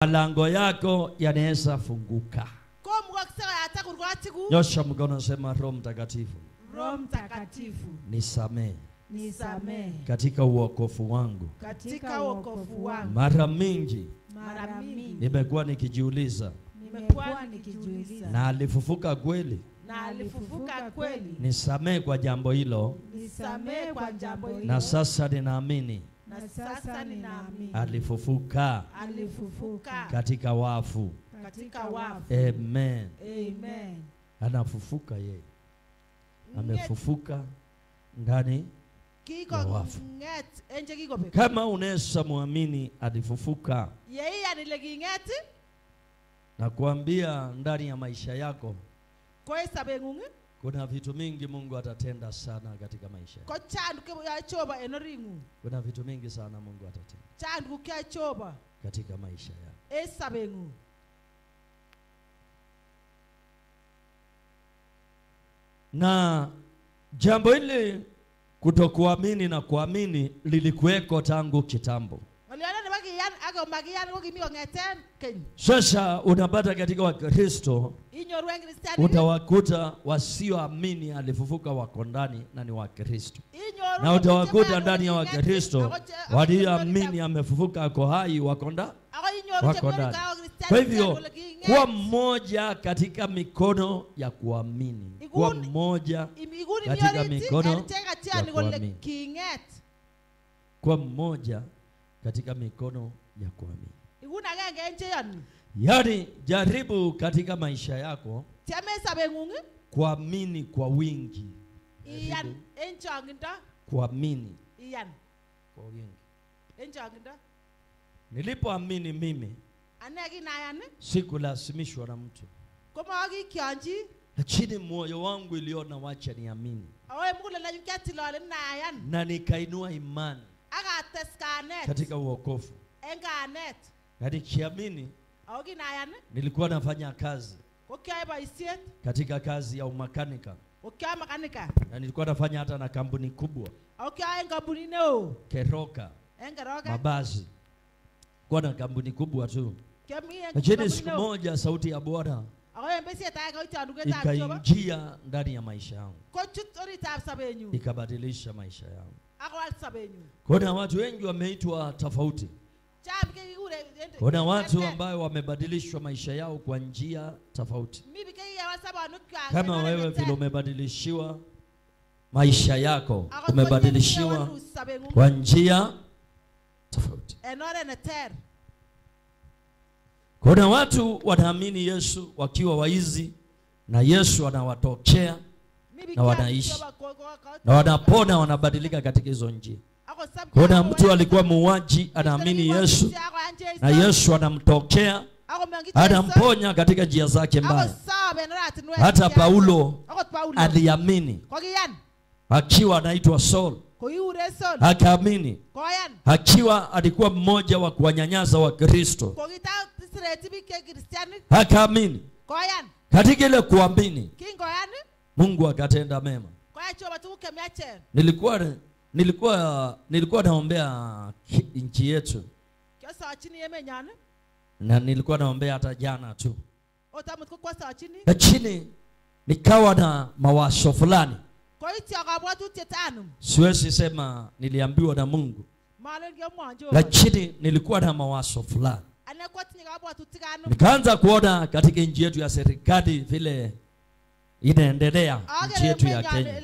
Malango yako yanaweza funguka. Nyosha mkono, sema Roho Mtakatifu. Roho Mtakatifu, Nisamee. nisamee Katika uokofu wangu. katika wokovu wangu. Mara mingi nimekuwa nikijiuliza, na alifufuka kweli? Na alifufuka kweli? Nisamee kwa jambo hilo. Nisamee kwa jambo hilo. Na sasa ninaamini Na sasa ninaamini alifufuka katika wafu. katika wafu. Amen. Amen. Anafufuka yeye. Amefufuka ndani ya wafu. Kama unaweza muamini alifufuka, na kuambia ndani ya maisha yako kuna vitu mingi Mungu atatenda sana katika maisha yako. Kuna vitu mingi sana Mungu atatenda katika maisha yako. Na jambo hili kutokuamini na kuamini lilikuweko tangu kitambo. Sasa unapata katika Wakristo utawakuta wasioamini alifufuka wako ndani na ni Wakristo, na utawakuta ndani ya Wakristo walioamini amefufuka ako hai wako ndani. Kwa hivyo kuwa mmoja katika mikono ya kuamini, kuwa mmoja katika mikono ya kuamini, kuwa mmoja katika mikono ya kuamini. Yani jaribu katika maisha yako kuamini kwa wingi. Kuamini kwa wingi. Nilipoamini mimi sikulazimishwa na mtu, lakini moyo wangu iliona wacha niamini, na nikainua imani katika uokofu. Na nikiamini nilikuwa nafanya kazi katika kazi ya umakanika, na nilikuwa nafanya hata na kampuni kubwa Keroka mabasi, kwa na kampuni kubwa tu. Lakini siku moja sauti ya Bwana ikaingia ndani ya maisha yangu, ikabadilisha maisha yangu. Kuna watu wengi wameitwa tofauti. Kuna watu ambao wamebadilishwa maisha yao kwa njia tofauti. Kama wewe vile umebadilishiwa maisha yako, umebadilishiwa kwa njia tofauti. Kuna watu wanaamini Yesu wakiwa waizi, na Yesu anawatokea na wanaishi na wanapona, wanabadilika katika hizo njia. Kuna mtu alikuwa muuaji, anaamini Yesu na Yesu anamtokea, anamponya katika njia zake mbaya. Hata Paulo aliamini akiwa anaitwa Saul, akaamini akiwa alikuwa mmoja wa kuwanyanyasa wa Kristo, akaamini. Katika ile kuamini Mungu akatenda mema. Nilikuwa naombea nchi yetu, na nilikuwa naombea hata jana tu, lakini nikawa na mawazo fulani. Siwezi sema niliambiwa na Mungu, lakini nilikuwa na mawazo fulani. Nikaanza kuona katika nchi yetu ya serikali vile inaendelea, nchi yetu ya Kenya.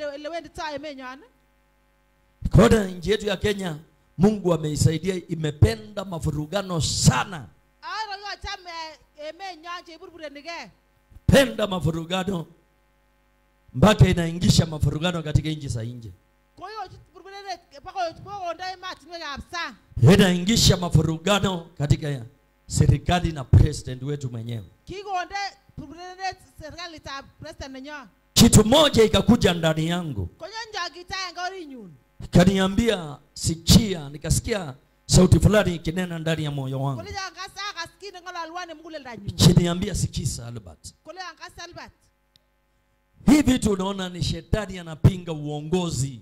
Kwa nchi yetu ya Kenya Mungu ameisaidia, imependa mafurugano sana. Penda mafurugano mpaka inaingisha mafurugano katika nchi za nje. Inaingisha mafurugano katika serikali na president wetu mwenyewe. Kitu moja ikakuja ndani yangu, kaniambia sikia. Nikasikia sauti fulani ikinena ndani ya moyo wangu, kiniambia sikiza Albert, hii vitu unaona ni shetani anapinga uongozi.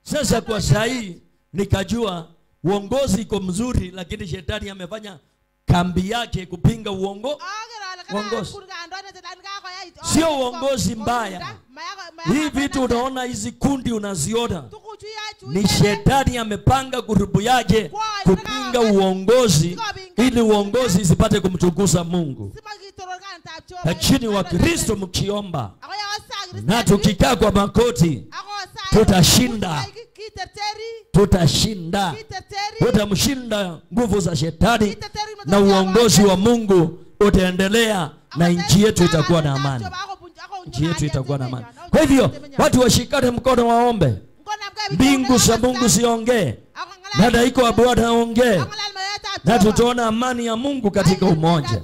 Sasa kwa sahi nikajua uongozi iko mzuri, lakini shetani amefanya kambi yake kupinga uongozi. Sio uongozi mbaya. Hii vitu unaona, hizi kundi unaziona, ni shetani amepanga grupu yake kupinga uongozi ili uongozi isipate kumtukuza Mungu. Lakini wa Kristo mkiomba na tukikaa kwa makoti, tutashinda. Tutashinda. Tutamshinda nguvu za shetani na uongozi wa Mungu utaendelea, na nchi yetu itakuwa na amani. Nchi yetu itakuwa na amani. Kwa hivyo watu washikane mkono waombe. Mbingu za Mungu ziongee, na daiko wa Bwana aongee, na tutaona amani ya Mungu katika umoja.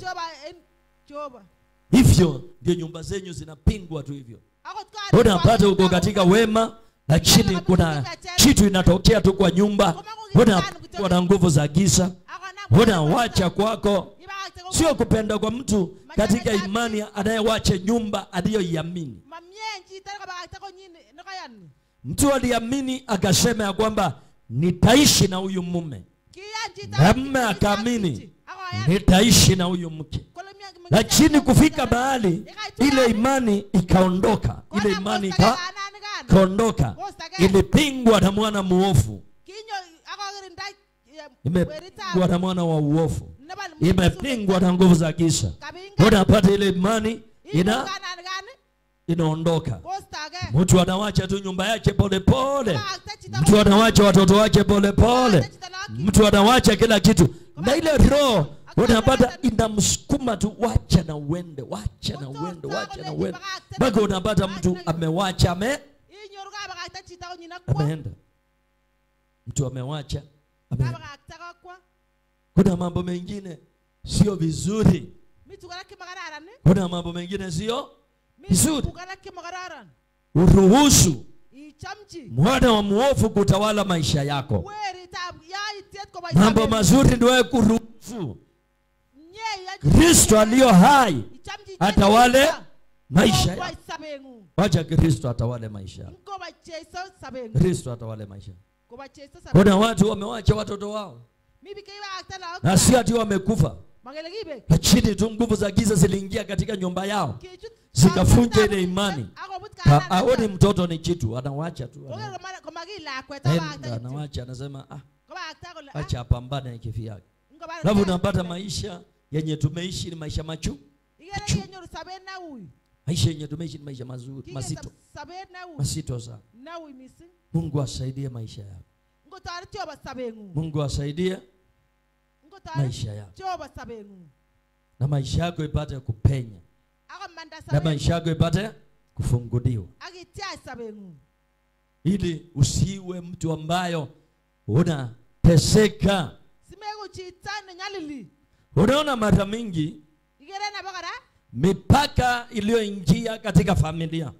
Hivyo ndio nyumba zenyu zinapingwa tu hivyo. Unapata uko katika wema, lakini kuna kitu inatokea tu kwa nyumba. Una nguvu za giza. Unawacha kwako. Sio kupenda kwa mtu katika imani anayewacha nyumba aliyoiamini. Mtu aliamini akasema ya kwamba nitaishi na huyu mume. Na mume akaamini nitaishi na huyu mke. Lakini kufika mahali ile imani ikaondoka. Ile imani ikaondoka. Ilipingwa na mwana muovu. Imepingwa na mwana wa uovu. Imepingwa na nguvu za giza. Unapata ile imani inaondoka. Mtu anawacha tu nyumba yake pole pole. Mtu anawacha watoto wake pole pole. Mtu anawacha kila kitu. Na ile roho unapata inamsukuma tu, wacha na uende, wacha na uende, wacha na uende. Bado unapata mtu amewacha ameenda. Mtu amewacha ameenda. Kuna mambo mengine sio vizuri. Kuna mambo mengine sio vizuri. Uruhusu mwana wa muovu kutawala maisha yako. Mambo mazuri ndio kuruhusu Kristo aliyo hai atawale maisha yako. Wacha Kristo atawale maisha yako. Kristo atawale maisha. Kuna watu wamewacha watoto wao, na si ati wamekufa, lakini tu nguvu za giza ziliingia katika nyumba yao zikafunja ile imani. Aone mtoto ni kitu, anawacha tu, anawacha, anasema acha apambane na kifo yake. Alafu unapata maisha yenye tumeishi ni maisha machu. Maisha yenye tumeishi ni maisha mazuri, mazito. Mazito sana. Mungu asaidie maisha yako. Mungu asaidie maisha yako. Na maisha yako ipate kupenya. Na maisha yako ipate kufunguliwa. Ili usiwe mtu ambayo unateseka. Unaona mara mingi mipaka iliyoingia katika familia.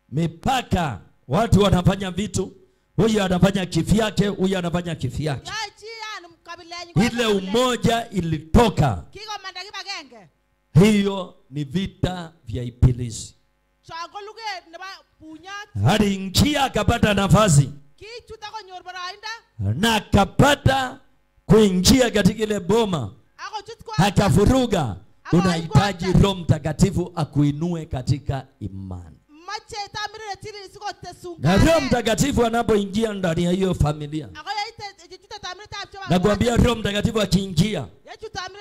Mipaka, watu wanafanya vitu, huyu anafanya kivyake, huyu anafanya kivyake. Ile umoja ilitoka. Hiyo ni vita vya ibilisi. Aliingia akapata nafasi, na akapata kuingia katika ile boma, akavuruga. Unahitaji Roho Mtakatifu akuinue katika imani. Na Roho Mtakatifu anapoingia ndani ya hiyo familia, nakwambia Roho Mtakatifu akiingia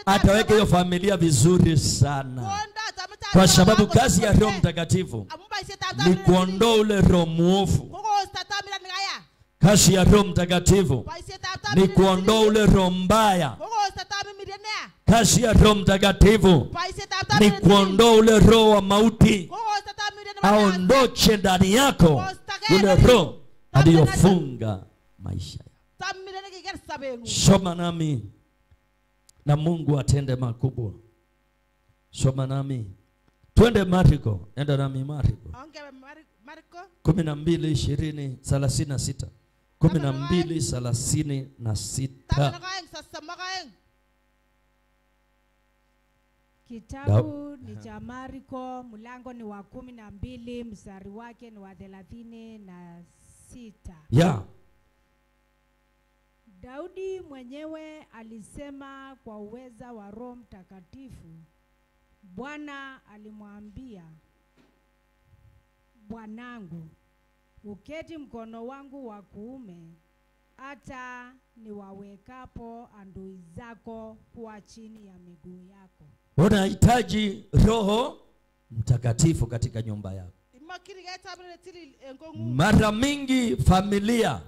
ataweka hiyo familia vizuri sana. Kwa sababu kazi ya Roho Mtakatifu ni kuondoa ule roho muovu. Kazi ya Roho Mtakatifu ni kuondoa ule roho mbaya. Kazi ya Roho Mtakatifu ni kuondoa ule roho wa mauti. Aondoche ndani yako ule roho aliyofunga maisha yako. Soma nami na Mungu atende makubwa. Soma nami. Twende Marko. Enda nami Marko 12:20-36. 12:36. Kitabu ni cha Marko, mlango ni wa 12, mstari wake ni wa 36. Daudi mwenyewe alisema kwa uweza wa Roho Mtakatifu. Bwana alimwambia, Bwanangu, uketi mkono wangu wa kuume hata niwawekapo adui zako kuwa chini ya miguu yako. Unahitaji Roho Mtakatifu katika nyumba yako. Mara mingi familia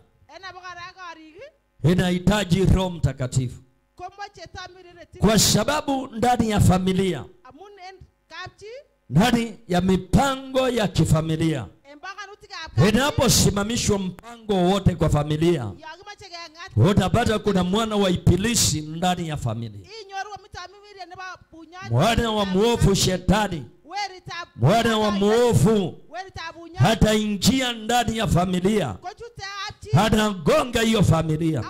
inahitaji Roho Mtakatifu, kwa sababu ndani ya familia, ndani ya mipango ya kifamilia, inaposimamishwa mpango wote kwa familia, utapata kuna mwana wa ibilisi ndani ya familia, mwana wa mwovu shetani, mwana wa mwovu hata ingia ndani ya familia, anagonga hiyo familia,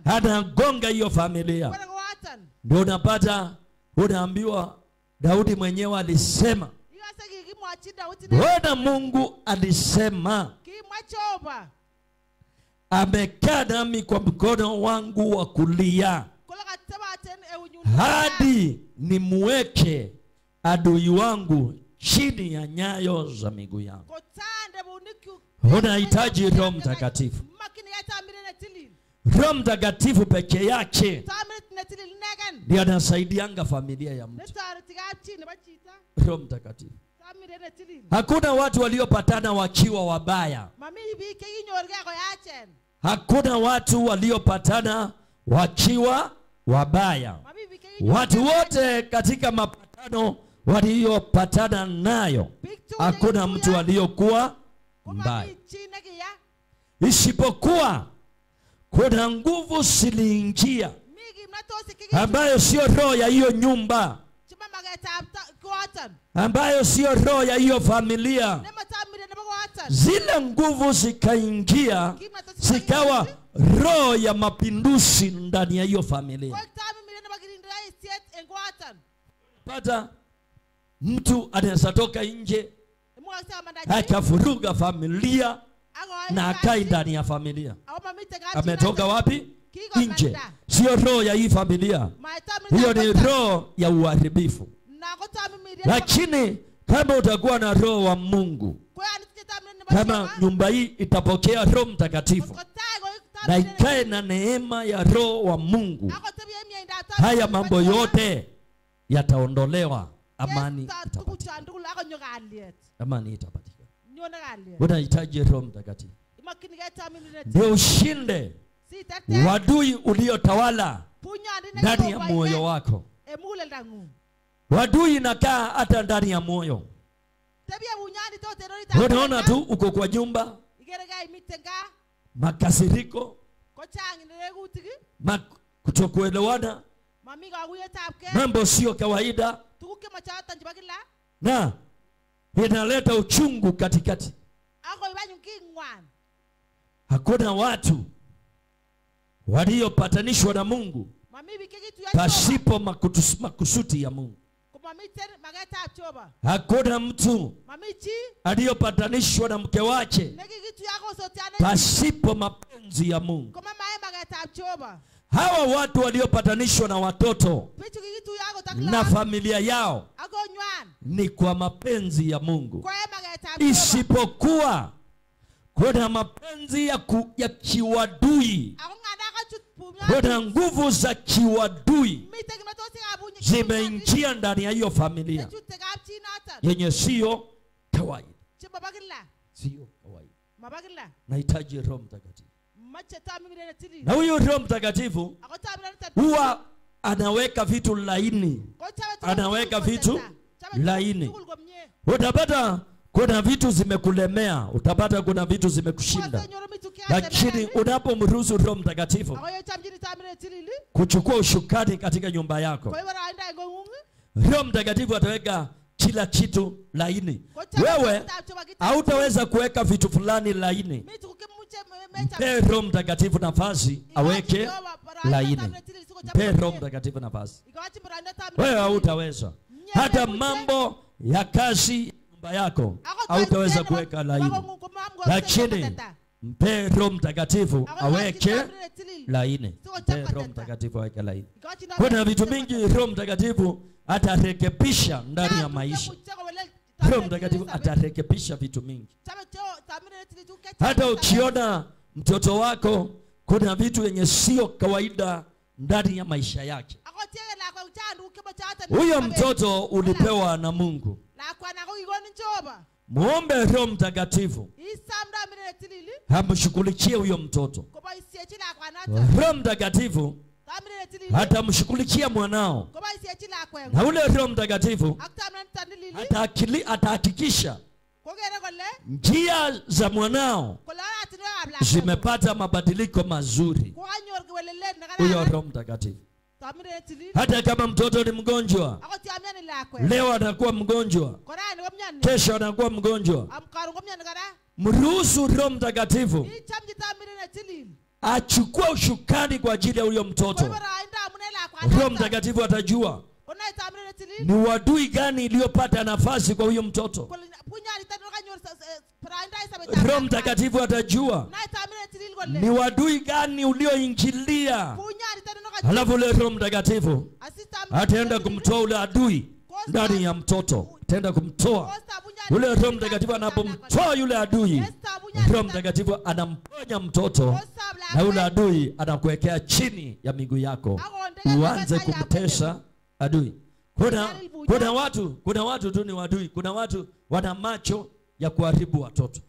anagonga hiyo familia. Ndio unapata unaambiwa Daudi mwenyewe alisema, Bwana Mungu alisema, amekaa nami kwa mkono wangu wa kulia hadi nimweke adui wangu chini ya nyayo za miguu yangu. Unahitaji Roho Mtakatifu. Roho Mtakatifu peke yake ndiye anasaidianga familia ya mtu. Roho Mtakatifu. Hakuna watu waliopatana wakiwa wabaya. Hakuna watu waliopatana wakiwa wabaya. Watu wote katika mapatano waliopatana nayo, hakuna mtu aliyokuwa mbaya, isipokuwa kuna nguvu ziliingia ambayo sio roho ya hiyo nyumba, ambayo sio roho ya hiyo familia. Zile nguvu zikaingia, zikawa roho ya mapinduzi ndani ya hiyo familia. Pata mtu anaweza toka nje akavuruga familia na akai ndani ya familia. Ametoka wapi? Nje. Sio roho ya hii familia, hiyo ni roho ya uharibifu. Lakini kama utakuwa na roho wa Mungu, kama nyumba hii itapokea Roho Mtakatifu na ikae na neema ya Roho wa Mungu, haya mambo yote yataondolewa. Amani itapatikana. Amani itapatikana. Unahitaji Roho Mtakatifu ndio ushinde wadui uliotawala ndani ya moyo wako. Wadui inakaa hata ndani ya moyo. Unaona tu uko kwa nyumba, makasiriko, kutokuelewana, mambo sio kawaida, na inaleta uchungu katikati. Hakuna watu waliopatanishwa na Mungu pasipo makusudi ya Mungu. Hakuna mtu aliyopatanishwa na mke wake pasipo mapenzi ya Mungu. Hawa watu waliopatanishwa na watoto na familia yao ni kwa mapenzi ya Mungu, isipokuwa kuna mapenzi ya kiwadui. Kuna nguvu za kiwadui zimeingia ndani ya hiyo familia yenye sio kawaida. Sio kawaida. Nahitaji Roho Mtakatifu. Na huyo Roho Mtakatifu huwa anaweka vitu laini. Anaweka vitu laini. Utapata kuna vitu zimekulemea, utapata kuna vitu zimekushinda. Lakini unapomruhusu Roho Mtakatifu kuchukua ushukani katika nyumba yako, Roho Mtakatifu ataweka kila kitu laini. Wewe hautaweza kuweka vitu fulani laini. Mpe Roho Mtakatifu nafasi aweke laini. Mpe Roho Mtakatifu nafasi. Wewe hautaweza. Hata mambo ya kazi nyumba yako hautaweza kuweka laini. Lakini mpe Roho Mtakatifu aweke laini. Mpe Roho Mtakatifu aweke laini. Kuna vitu mingi Roho Mtakatifu atarekebisha ndani ya maisha. Roho Mtakatifu atarekebisha vitu mingi. Hata ukiona mtoto wako kuna vitu yenye sio kawaida ndani ya maisha yake, huyo mtoto ulipewa na Mungu. Muombe Roho Mtakatifu hamshughulikie huyo mtoto. Roho Mtakatifu hatamshughulikia mwanao, na ule Roho Mtakatifu atahakikisha njia za mwanao zimepata mabadiliko mazuri. Huyo Roho Mtakatifu. Hata kama mtoto ni mgonjwa, leo anakuwa mgonjwa, kesho anakuwa mgonjwa, mruhusu Roho Mtakatifu achukue ushukani kwa ajili ya huyo mtoto. Roho Mtakatifu atajua ni wadui gani iliyopata nafasi kwa huyo mtoto. Roho Mtakatifu atajua ni wadui gani ulioingilia. Halafu ule Roho Mtakatifu ataenda kumtoa ule adui ndani ya mtoto. Ataenda kumtoa. Ule Roho Mtakatifu anapomtoa yule adui, Roho Mtakatifu anamponya mtoto, na ule adui anakuwekea chini ya miguu yako, uanze kumtesa adui. Kuna watu tu ni wadui. Kuna watu wana macho ya kuharibu watoto.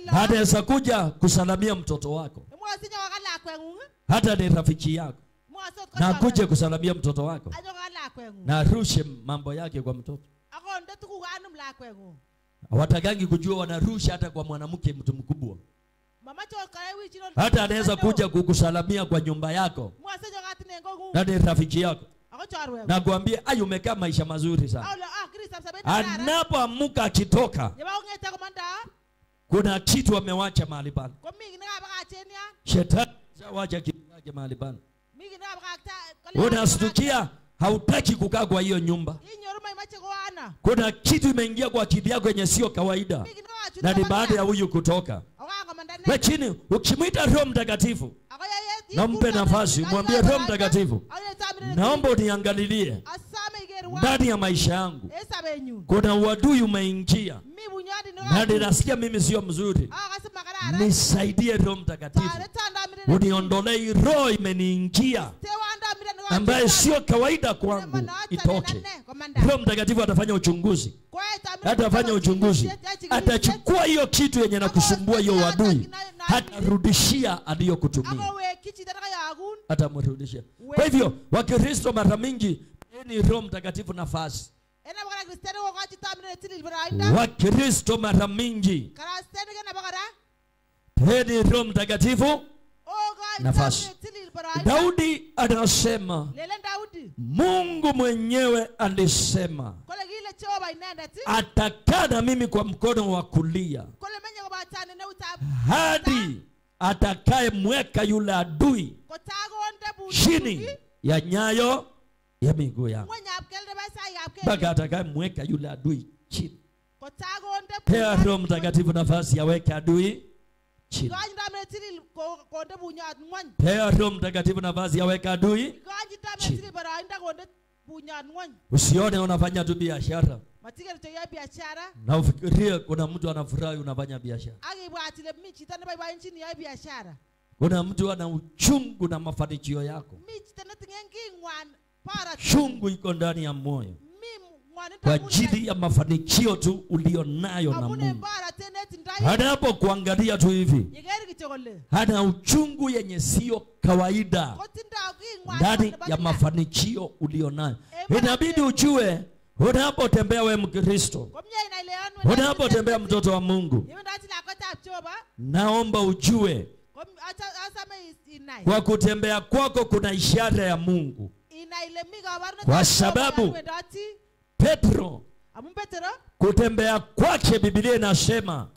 Hata kuja kusalamia mtoto wako, hata ni rafiki yako, na kuja kusalamia mtoto wako, na rushe mambo yake kwa mtoto. Hawatakangi kujua wanarusha hata kwa mwanamke mtu mkubwa. Hata anaweza kuja kukusalamia kwa nyumba yako, na ni rafiki yako, na kuambia ayu umekaa maisha mazuri sana. Anapoamka akitoka, kuna kitu amewacha mahali pale. Shetani awacha kitu chake mahali pale. Unastukia hautaki kukaa kwa hiyo nyumba. Kuna kitu imeingia kwa akili yako yenye sio kawaida, na ni baada ya huyu kutoka. Lakini ukimwita Roho Mtakatifu, nampe nafasi, mwambie Roho Mtakatifu, naomba uniangalilie ndani ya maisha yangu. Kuna uadui umeingia, na ninasikia mimi sio mzuri. Nisaidie Roho Mtakatifu, uniondolee roho imeniingia ambaye sio kawaida kwangu, itoke. Roho Mtakatifu atafanya uchunguzi. Atafanya uchunguzi. Atachukua hiyo kitu yenye nakusumbua, hiyo uadui, hatarudishia aliyokutumia. Atamrudishia. Kwa hivyo Wakristo mara mingi ni Roho Mtakatifu nafasi. Wakristo mara mingi ni Roho Mtakatifu nafasi. Daudi anasema, Mungu mwenyewe alisema atakaa na mimi kwa mkono wa kulia hadi atakaye mweka yule adui chini ya nyayo ya miguu yangu. Mpaka atakaye mweka yule adui chini. Pea Roho Mtakatifu nafasi ya weka adui chini. Pea Roho Mtakatifu nafasi ya weka adui chini. Usione unafanya tu biashara na ufikirie kuna mtu anafurahi unafanya biashara. Kuna mtu ana uchungu na mafanikio yako. Chungu iko ndani ya moyo kwa ajili ya mafanikio tu ulionayo na Mungu. Hanapo kuangalia tu hivi, hana uchungu yenye sio kawaida ndani ya mafanikio ulionayo. Inabidi ujue, unapotembea wewe Mkristo, unapotembea mtoto wa Mungu, naomba ujue kwa kutembea kwako kuna ishara ya Mungu. Kwa sababu Petro kutembea kwake, Biblia inasema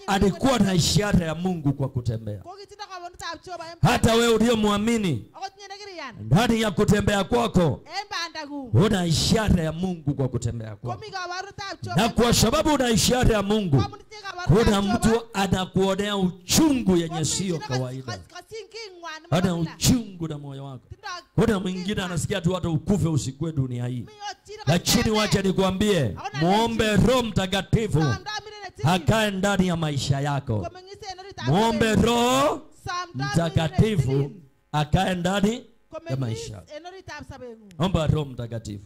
alikuwa na ishara ya Mungu kwa kutembea. Hata wewe uliyomwamini, ndani ya kutembea kwako una ishara ya Mungu kwa kutembea kwako. Na kwa sababu una ishara ya Mungu, kuna mtu anakuonea uchungu yenye sio kawaida. Ana uchungu na moyo wako. Kuna mwingine anasikia tu hata ukufe usikwe dunia hii. Lakini wacha nikwambie, muombe Roho Mtakatifu akae ndani ya maisha yako. Muombe Roho Mtakatifu akae ndani ya maisha. Omba Roho Mtakatifu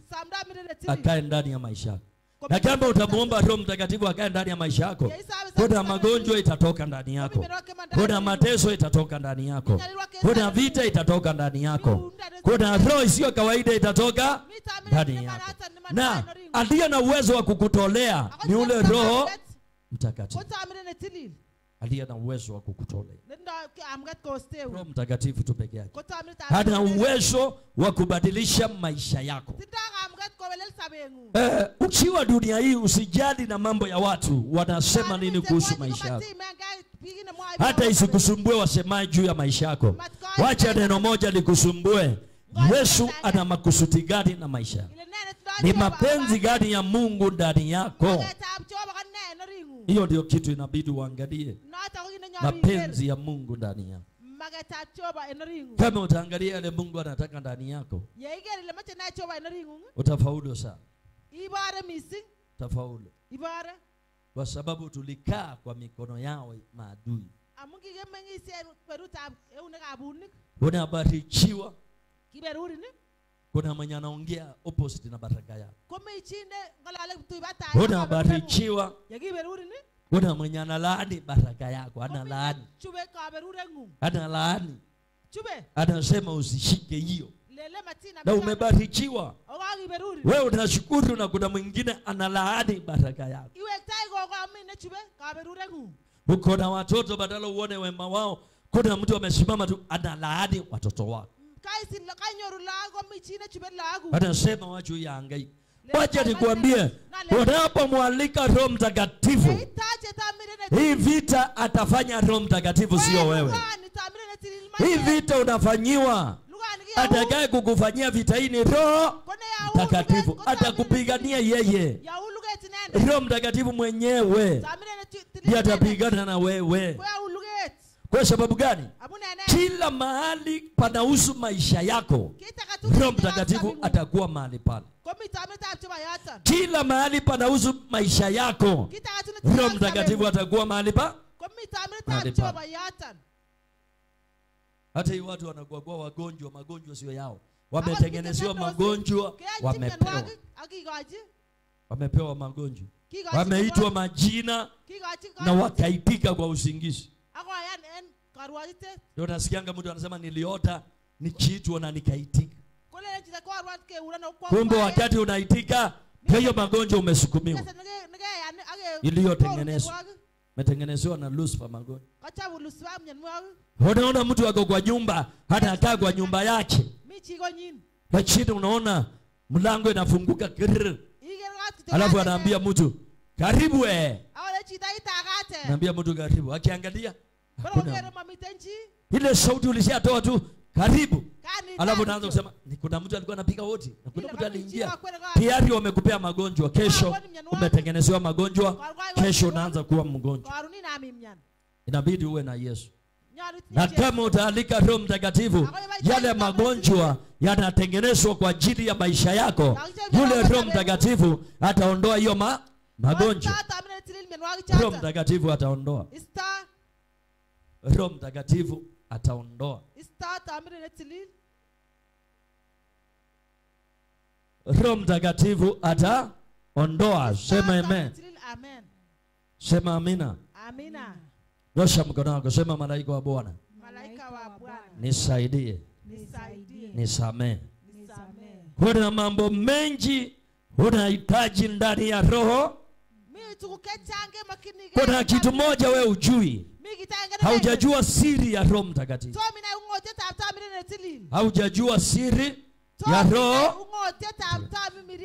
akae ndani ya maisha yako. Na kama utamuomba Roho Mtakatifu akae ndani ya maisha yako, kuna magonjwa itatoka ndani yako. Kuna mateso itatoka ndani yako. Kuna vita itatoka ndani yako. Kuna roho isiyo kawaida itatoka ndani yako. Na aliye na uwezo wa kukutolea ni ule Roho Mtakatifu. Aliye na uwezo wa kukutolea. Roho Mtakatifu tu peke yake hana uwezo wa kubadilisha maisha yako. Ukiwa dunia hii usijali na mambo ya watu wanasema nini kuhusu maisha yako. Hata isikusumbue wasemaje juu ya maisha yako. Wacha neno moja likusumbue. Yesu ana makusudi gani na maisha yako? Ni mapenzi gani ya Mungu ndani yako? Hiyo ndio kitu inabidi uangalie. Mapenzi ya Mungu ndani yako. Kama utaangalia yale Mungu anataka ndani yako, utafaulu sana. Utafaulu. Kwa sababu tulikaa kwa mikono yao maadui. Unabarikiwa. Kuna mwenye anaongea opposite na baraka yako. Unabarikiwa. Kuna mwenye analaani baraka yako, analaani. Analaani. Anasema usishike hiyo. Na umebarikiwa. Wewe unashukuru na kuna mwingine analaani baraka yako. Uko na watoto badala uone wema wao, kuna mtu amesimama tu analaani watoto wako. Anasema wacha yaangaike. Wacha nikwambie, unapomwalika Roho Mtakatifu, hii vita atafanya Roho Mtakatifu, sio wewe. Hii vita unafanyiwa, atakaye kukufanyia vita hii ni Roho Mtakatifu. Atakupigania yeye. Roho Mtakatifu mwenyewe ndiye atapigana na wewe. Kwa sababu gani? Kila mahali panahusu maisha yako, Roho Mtakatifu atakuwa mahali pale. Kila mahali panahusu maisha yako, Roho Mtakatifu atakuwa mahali pale. Hata hii watu wanakuwa kwa wagonjwa, magonjwa sio yao. Wametengenezewa magonjwa, wamepewa. Wamepewa magonjwa. Wameitwa majina na wakaitika kwa usingizi. Ndio nasikianga mtu anasema niliota nikiitwa na nikaitika. Kumbe wakati unaitika, hiyo magonjwa umesukumiwa. Iliyotengenezwa. Metengenezewa na Lucifer magonjwa. Unaona mtu wako kwa nyumba, hata akaa kwa nyumba yake. Lakini unaona mlango inafunguka kirr. Alafu anaambia mtu, "Karibu we." Anaambia mtu karibu. Akiangalia ile sauti ulishatoa tu, "Karibu." Alafu anaanza kusema, "Kuna mtu alikuwa anapiga hodi, na kuna mtu aliingia." Tayari wamekupea magonjwa. Kesho umetengenezewa magonjwa, kesho unaanza kuwa mgonjwa. Inabidi uwe na Yesu. Na kama utaalika Roho Mtakatifu, yale magonjwa yanatengenezwa kwa ajili ya maisha yako. Yule Roho Mtakatifu ataondoa hiyo magonjwa. Roho Mtakatifu ataondoa. Roho Mtakatifu ataondoa. Roho Mtakatifu ataondoa. Sema amen. Sema amina. Amina. Nyosha mkono wako, sema malaika wa Bwana. Malaika wa Bwana. Nisaidie. Nisaidie. Nisamee. Nisamee. Kuna mambo mengi unahitaji ndani ya roho. Kuna kitu moja wewe ujui. Haujajua siri ya Roho Mtakatifu. Haujajua siri ya Roho.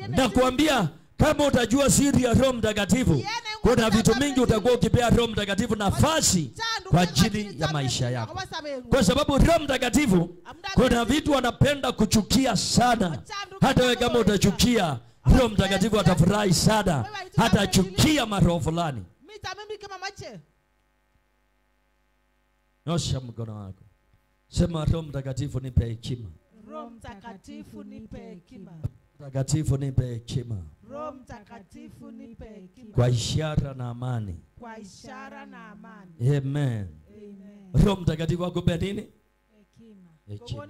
Nakwambia kama utajua siri ya Roho Mtakatifu, Kuna vitu mingi utakuwa ukipea Roho Mtakatifu nafasi kwa ajili ya maisha yako. Kwa sababu Roho Mtakatifu kuna vitu wanapenda kuchukia sana. Hata wewe kama utachukia, Roho Mtakatifu atafurahi sana. Hata chukia maroho fulani. Nyosha mkono wako. Sema, Roho Mtakatifu nipe hekima. Roho Mtakatifu nipe hekima. Mtakatifu nipe hekima. Roho Mtakatifu nipe hekima. Kwa ishara na amani. Kwa ishara na amani. Amen. Amen. Roho Mtakatifu akupe nini? Hekima. Hekima.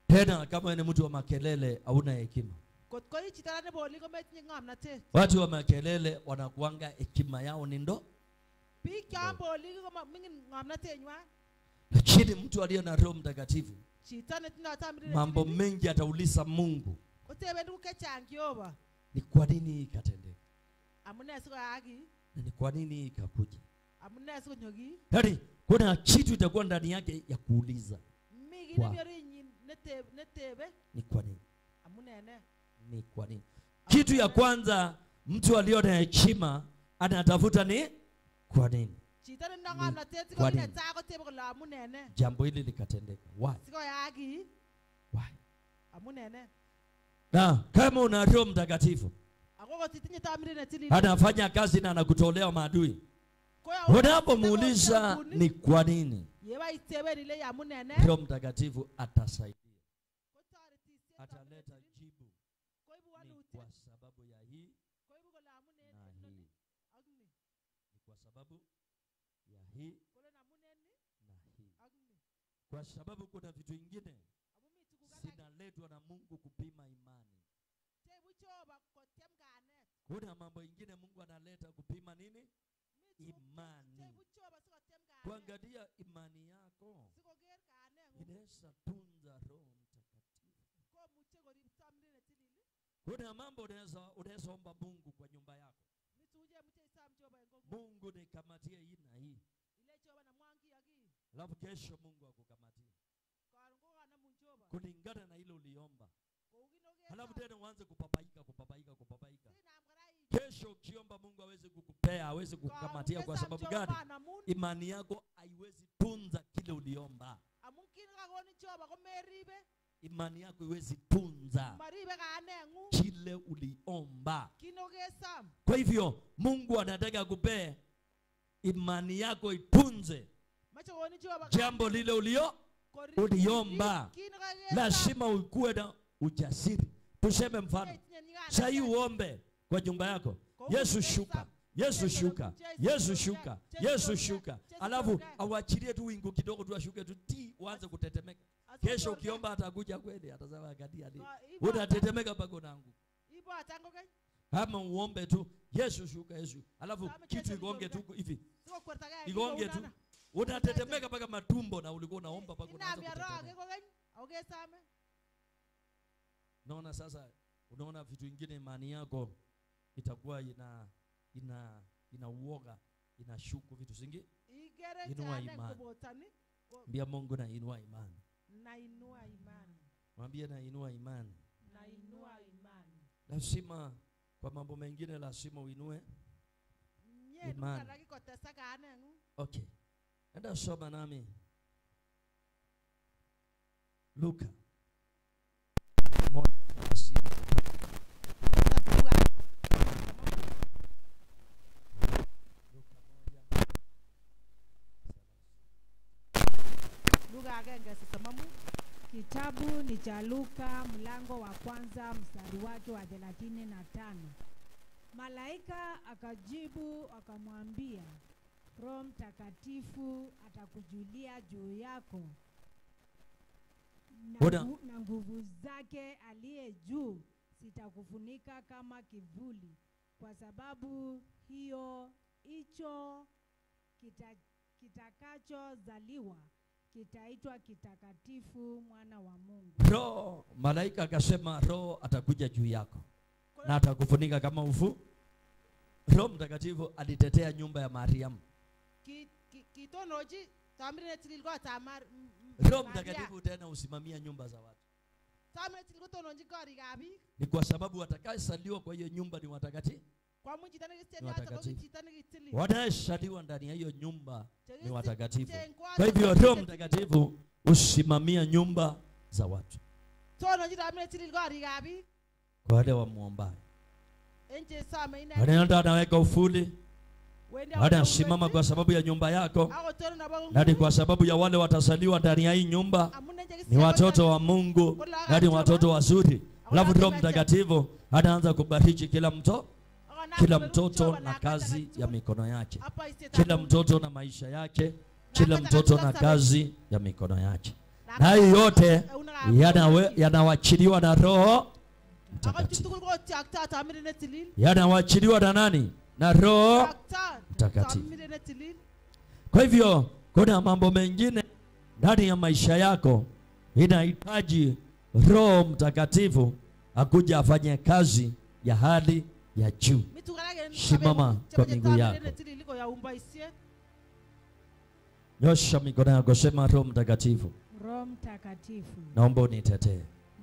Tena kama ni mtu wa makelele hauna hekima. Watu wa makelele wanakuanga hekima yao ni ndo. Lakini mtu aliye na Roho Mtakatifu mambo mengi atauliza Mungu. Ni kwa nini ikatendeka? Ni kwa nini ikakuja? Yaani kuna kitu itakuwa ndani yake ya kuuliza. Ni kwa nini? Ni kwa nini? Kitu ya kwanza mtu aliye na hekima anatafuta ni kwa nini? Kwa nini jambo hili likatendeka? Why? Why? Na kama una Roho Mtakatifu anafanya kazi na anakutolea maadui, unapomuuliza ni kwa nini, Roho Mtakatifu atasaidia, ataleta jibu. Ni kwa sababu ya hii na hii. Ni kwa sababu ya hii na hii. Kwa sababu kuna vitu vingine zinaletwa na Mungu kupima imani. Kuna mambo mengine Mungu analeta kupima nini? Imani. Kuangalia imani yako inaweza tunza Roho Mtakatifu. Kuna mambo unaweza omba Mungu kwa nyumba yako. Mungu nikamatie hii na hii. Alafu kesho Mungu akukamatie kulingana na ile uliomba. Alafu tena uanze kupapaika. Kesho ukiomba Mungu hawezi kukupea, hawezi kukamatia. Kwa sababu gani? Imani yako haiwezi tunza kile uliomba. Imani yako haiwezi tunza kile uliomba. Kwa hivyo Mungu anataka kupea imani yako itunze jambo lile uliomba. Lazima ukuwe na ujasiri. Tuseme mfano, sasa uombe kwa nyumba yako, Yesu shuka, Yesu shuka, Yesu shuka, Yesu shuka. Alafu awachilie tu wingu kidogo tu ashuke tu, uanze kutetemeka. Kesho ukiomba atakuja kweli, atasema angalia nini. Unatetemeka mpaka unaanguka. Kama uombe tu Yesu shuka, Yesu. Alafu kitu igonge tu hivi. Igonge tu. Unatetemeka mpaka matumbo na ulikuwa unaomba mpaka unaanza kutetemeka. Naona sasa, unaona vitu vingine imani yako itakuwa ina uoga, inashuku vitu zingi. Inua imani. Mbia Mungu na inua imani. Mwambie na inua imani. Lazima kwa mambo mengine lazima uinue imani. Okay. Enda soma nami Luka 1:30. Kitabu ni cha Luka mlango wa kwanza mstari wake wa 35. Malaika akajibu akamwambia, Roho Mtakatifu atakujulia juu yako na nguvu zake aliye juu zitakufunika kama kivuli. Kwa sababu hiyo hicho kitakachozaliwa kitaitwa kitakatifu, mwana wa Mungu. Roho, malaika akasema Roho atakuja juu yako na atakufunika kama ufu. Roho Mtakatifu alitetea nyumba ya Mariamu. Roho Mtakatifu tena usimamia nyumba za watu. Ni kwa sababu watakayesaliwa kwa hiyo nyumba ni watakatifu. ni watakatifu. Wanayeshadiwa ndani ya hiyo nyumba ni watakatifu. Kwa hivyo Roho Mtakatifu usimamia nyumba za watu. Kwa wale wamuombaye, wanaenda anaweka ufuli, wanasimama kwa sababu ya nyumba yako, na ni kwa sababu ya wale watasaliwa ndani ya hii nyumba ni watoto wa Mungu, na ni watoto wazuri. Alafu Roho Mtakatifu anaanza kubariki kila mtoto na kazi ya mikono yake, kila mtoto na maisha yake, kila mtoto na kazi ya mikono yake. Na hayo yote yanawachiliwa na Roho Mtakatifu. Yanawachiliwa na nani? Na Roho Mtakatifu. Kwa hivyo kuna mambo mengine ndani ya maisha yako inahitaji Roho Mtakatifu akuja afanye kazi ya hali ya juu. Simama kwa miguu yako. Nyosha mikono yako, sema Roho Mtakatifu. Roho Mtakatifu, naomba unitetee.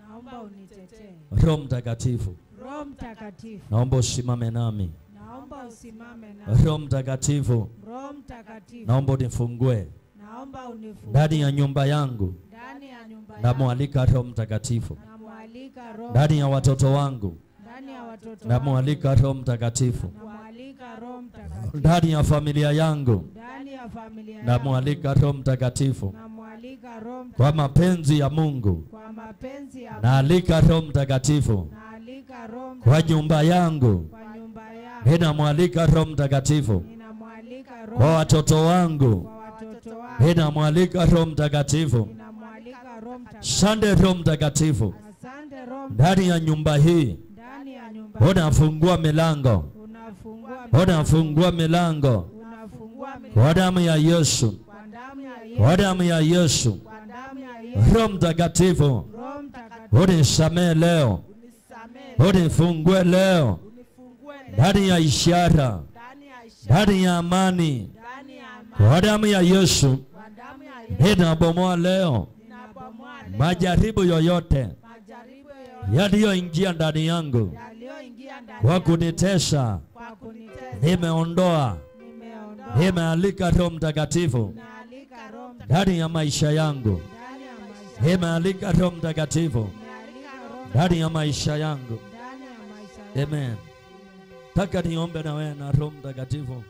Naomba unitetee. Roho Mtakatifu. Roho Mtakatifu, naomba usimame nami. Naomba usimame nami. Roho Mtakatifu. Roho Mtakatifu, naomba unifungue. Naomba unifungue. Ndani ya nyumba yangu. Ndani ya nyumba yangu. Namwalika Roho Mtakatifu. Namwalika Roho. Ndani ya watoto wangu. Ndani ya watoto wangu. Namwalika Roho Mtakatifu. Namwalika Roho Mtakatifu. Ndani ya familia yangu. Ndani ya familia yangu. Namwalika Roho Mtakatifu. Namwalika Roho Mtakatifu. Kwa mapenzi ya Mungu. Kwa mapenzi ya Mungu. Naalika Roho Mtakatifu. Naalika Roho Mtakatifu. Kwa nyumba yangu. Kwa nyumba yangu. Ninamwalika Roho Mtakatifu. Ninamwalika Roho. Kwa watoto wangu. Kwa watoto wangu. Ninamwalika Roho Mtakatifu. Ninamwalika Roho Mtakatifu. Asante Roho Mtakatifu. Asante Roho. Ndani ya nyumba hii. Ndani ya nyumba. Unafungua milango. Unafungua milango. Kwa damu ya Yesu. Kwa damu ya Yesu. Roho Mtakatifu. Unisamehe leo. Unifungue leo. Ndani ya ishara. Ndani ya amani. Kwa damu ya Yesu. Ninabomoa leo majaribu yoyote yaliyoingia ndani yangu kwa kunitesa. Nimeondoa. Nimealika Roho Mtakatifu ndani ya maisha yangu. Nimealika Roho Mtakatifu ndani ya maisha yangu. Amen. Taka niombe na wewe na Roho Mtakatifu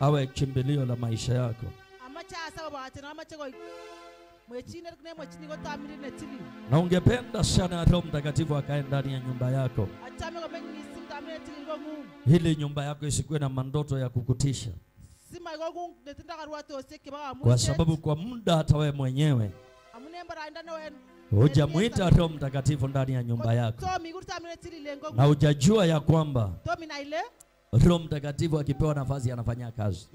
awe kimbilio la maisha yako. Na ungependa sana Roho Mtakatifu akae ndani ya nyumba yako, ili nyumba yako isikuwe na mandoto ya kukutisha, kwa sababu kwa muda hata wewe mwenyewe hujamuita Roho Mtakatifu ndani ya nyumba yako, na hujajua ya kwamba Roho Mtakatifu akipewa nafasi anafanya kazi.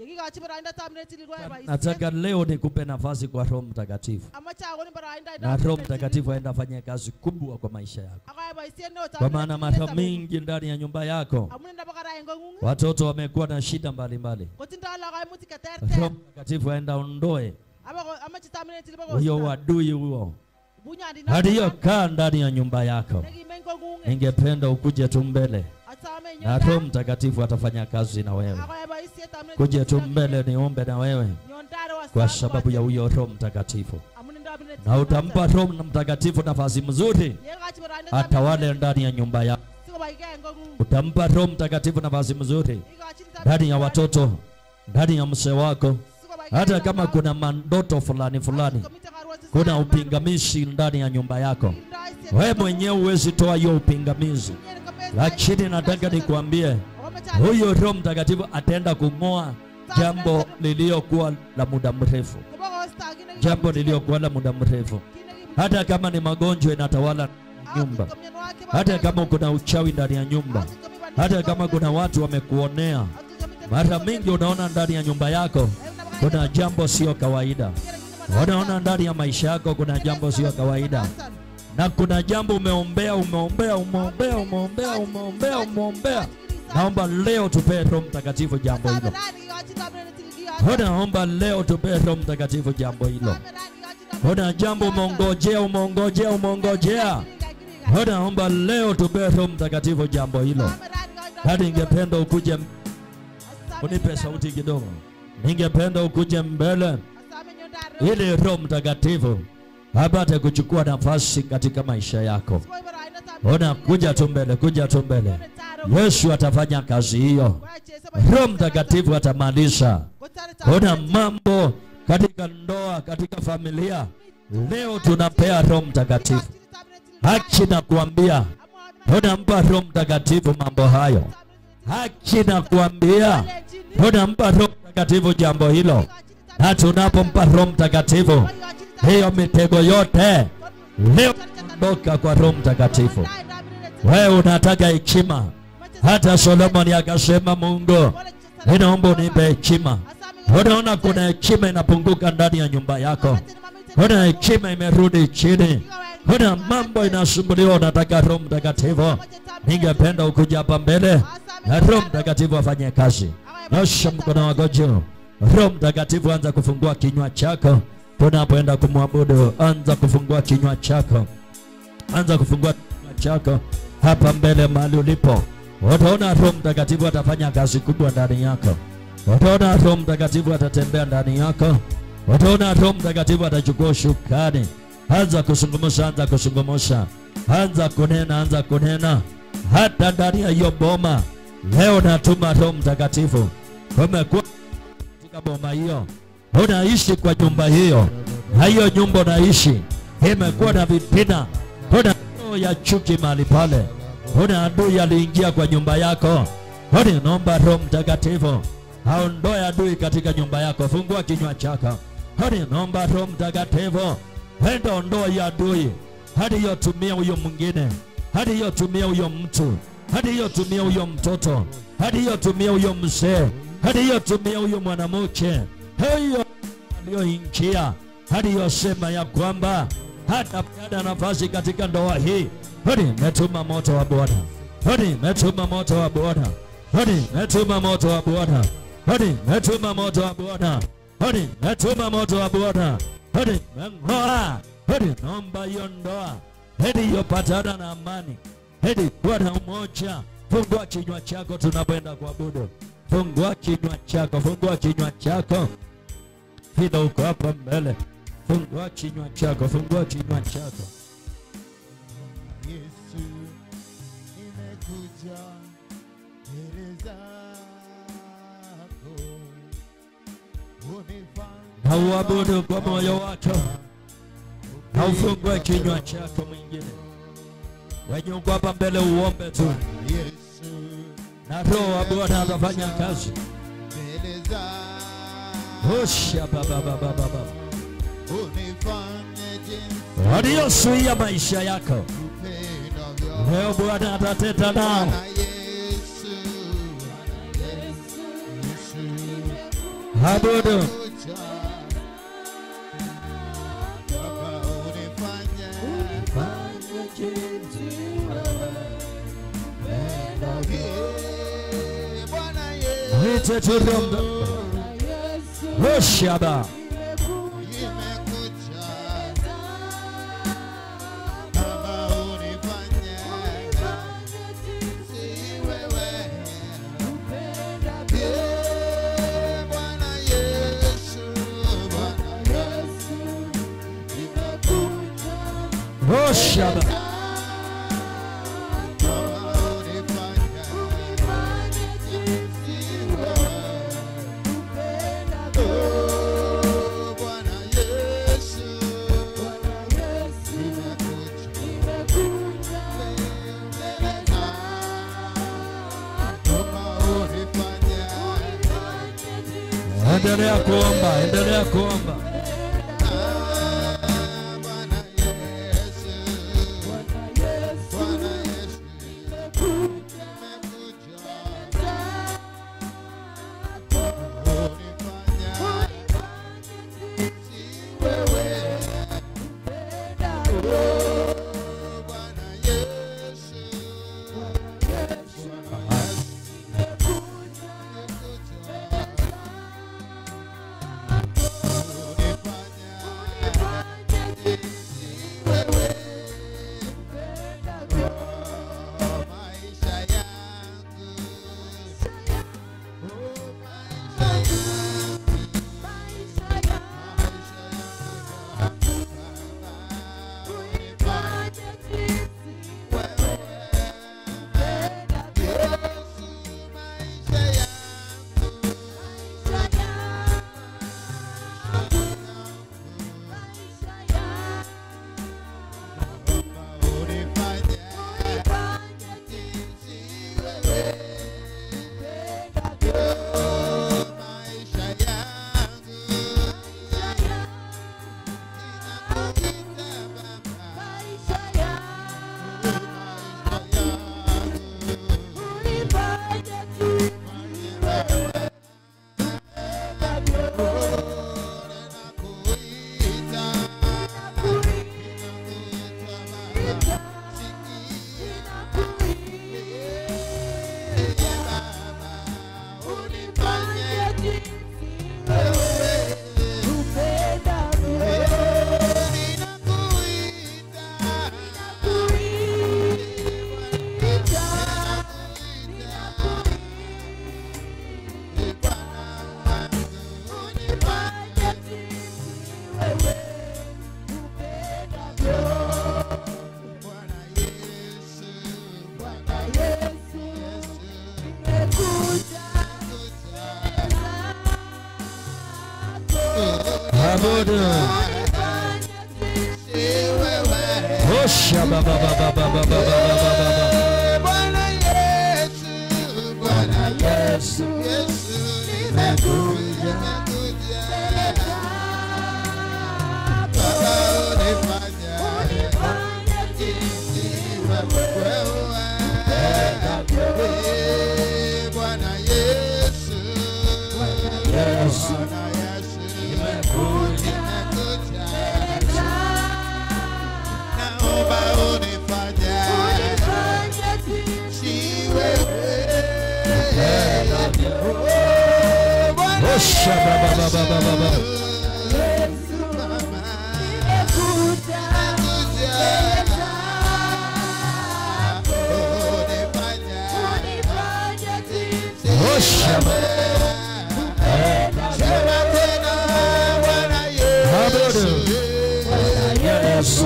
Nataka leo nikupe nafasi kwa Roho Mtakatifu, na Roho Mtakatifu aenda afanye kazi kubwa kwa maisha yako. Kwa maana mara mingi ndani ya nyumba yako watoto wamekuwa na shida mbalimbali. Roho Mtakatifu aenda ondoe huyo wadui huo aliyokaa ndani ya nyumba yako. Ningependa ukuje tu mbele na Roho Mtakatifu atafanya kazi na wewe. Kuja tu mbele niombe na wewe kwa sababu ya huyo Roho Mtakatifu, na utampa Roho Mtakatifu nafasi mzuri atawale ndani ya nyumba yako. Utampa Roho Mtakatifu nafasi mzuri ndani ya watoto, ndani ya mzee wako. Hata kama kuna mandoto fulani, kuna upingamizi ndani ya nyumba yako, wewe mwenyewe huwezi toa hiyo upingamizi, lakini nataka nikwambie huyo Roho Mtakatifu ataenda kung'oa jambo lililokuwa la muda mrefu. Jambo lililokuwa la muda mrefu. Hata kama ni magonjwa inatawala nyumba, hata kama kuna uchawi ndani ya nyumba, hata kama kuna watu wamekuonea, mara mingi unaona ndani ya nyumba yako kuna jambo sio kawaida. Unaona ndani ya maisha yako kuna jambo sio kawaida, na kuna jambo umeombea. Naomba leo tupe Roho Mtakatifu jambo hilo. Naomba leo tupe Roho Mtakatifu jambo hilo. Kuna jambo umeongojea. Naomba leo tupe Roho Mtakatifu jambo hilo. Hadi ningependa ukuje, unipe sauti kidogo. Ningependa ukuje mbele ili Roho Mtakatifu apate kuchukua nafasi katika maisha yako. Ona, kuja tu mbele, kuja tu mbele. Yesu atafanya kazi hiyo. Roho Mtakatifu atamaliza. Ona mambo katika ndoa, katika familia. Leo tunapea Roho Mtakatifu. Haki na kuambia, tunampa Roho Mtakatifu mambo hayo. Haki na kuambia, tunampa Roho Mtakatifu jambo hilo. Na tunapompa Roho Mtakatifu, hiyo mitego yote leo ondoka kwa Roho Mtakatifu. Wewe unataka hekima. Hata Solomoni akasema, Mungu, ninaomba unipe hekima. Unaona kuna hekima inapunguka ndani ya nyumba yako. Kuna hekima imerudi chini. Kuna mambo inasumbuliwa, unataka Roho Mtakatifu. Ningependa ukuja hapa mbele na Roho Mtakatifu afanye kazi. Nyosha mkono wako juu. Roho Mtakatifu, anza kufungua kinywa chako. Tunapoenda kumwabudu, anza kufungua kinywa chako. Anza kufungua kinywa chako hapa mbele mahali ulipo. Utaona Roho Mtakatifu atafanya kazi kubwa ndani yako. Utaona Roho Mtakatifu atatembea ndani yako. Utaona Roho Mtakatifu atachukua shukani. Anza kuzungumza, anza kuzungumza. Anza kunena, anza kunena. Hata ndani ya hiyo boma leo natuma Roho Mtakatifu. Kumekuwa katika boma hiyo, unaishi kwa nyumba hiyo, na hiyo nyumba unaishi imekuwa na vitina. Kuna roho ya chuki mahali pale. Kuna adui aliingia kwa nyumba yako. Naomba Roho Mtakatifu aondoe adui katika nyumba yako. Fungua kinywa chako. Naomba Roho Mtakatifu enda ondoa ya adui. Hadi hiyo tumia huyo mwingine. Hadi hiyo tumia huyo mtu. Hadi hiyo tumia huyo mtoto. Hadi hiyo tumia huyo mzee. Hadi hiyo tumia huyo mwanamke. Hiyo aliyoingia. Hadi hiyo sema ya kwamba hata baada nafasi katika ndoa hii. Metuma moto wa Bwana. Metuma moto wa Bwana. Metuma moto wa Bwana. Metuma moto wa Bwana. Metuma moto wa Bwana. Mengoa. Naomba hiyo ndoa. Hiyo patana na amani. Kuwa na umoja. Fungua kinywa chako tunapoenda kuabudu. Fungua kinywa chako. Fungua kinywa chako. Fida uko hapa mbele. Fungua kinywa chako. Fungua kinywa chako. Yesu, nimekuja mbele zako. Na uabudu kwa moyo wako. Na ufungue kinywa chako mwingine. Wenye uko hapa mbele uombe tu. Na Roho wa Bwana atafanya kazi. Hosha baba. Waliozuia maisha yako, leo Bwana atateta nao. Abudu. Mwite tu Roho. Hosha baba. Shaba. Endelea kuomba, endelea kuomba. Abudu. Osha baba baba baba baba Bwana Yesu, Bwana Yesu, Yesu nimekuja. Baba unifanya jinsi wewe. Bwana Yesu, Bwana Yesu nimekuja. Naomba unifanya jinsi wewe. Osha baba baba baba Osha Abudu. Yesu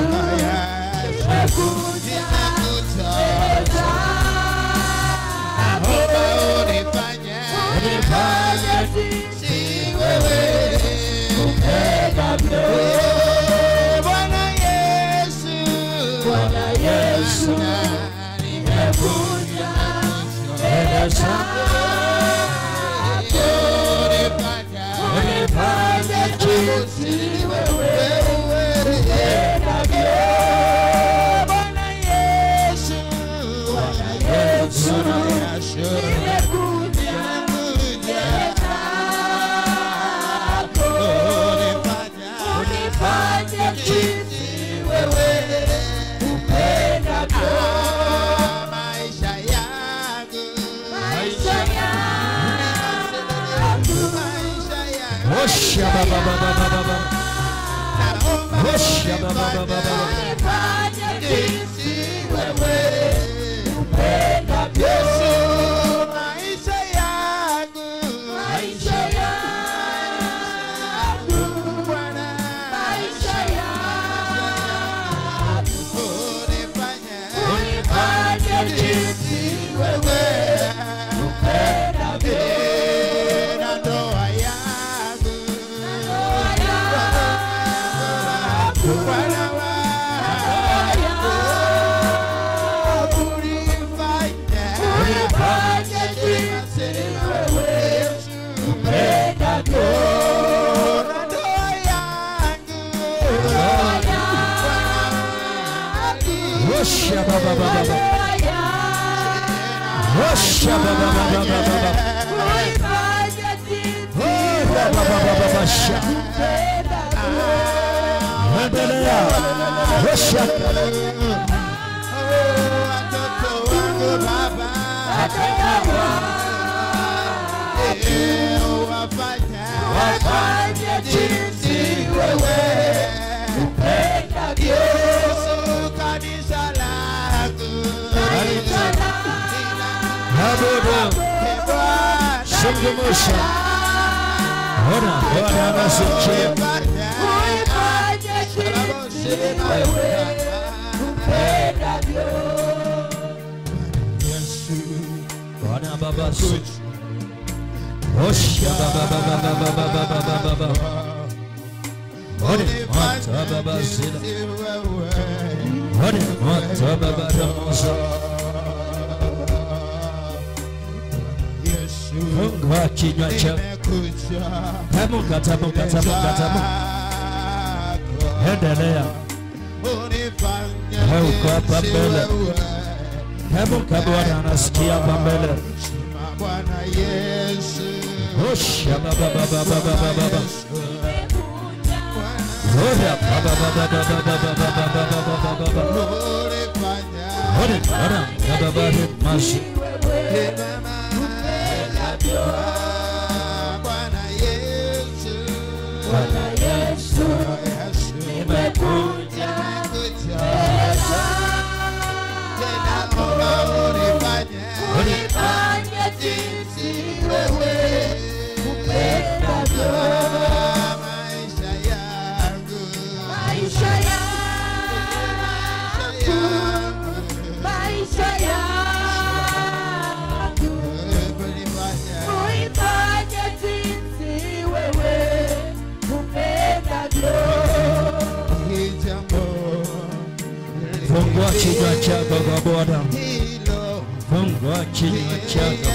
Osha baba baba baba Osha baba baba baba Osha baba baba Osha baba baba baba baba baba Osha endelea Osha wafanye jinsi wewe upendavyo. Kanisa lako Abudu. Zungumza. Ona Bwana anasikia. Bwana baba Osha baba baba baba baba baba Ore mata baba zila Ore mata baba ramosa Mungu kinywa chako tamuka tamuka tamuka tamuka endelea Heuko hapa mbele tamuka Bwana anasikia hapa mbele Bwana Yesu Osha baba baba baba baba Ora baba baba baba baba baba baba Ora baba baba mashi Bwana Yesu Bwana Yesu nimekuja tena unifanye jinsi wewe upendavyo. Maisha yangu uifanye jinsi wewe upendavyo. Fungua kinywa chako kwa Bwana. Fungua kinywa chako.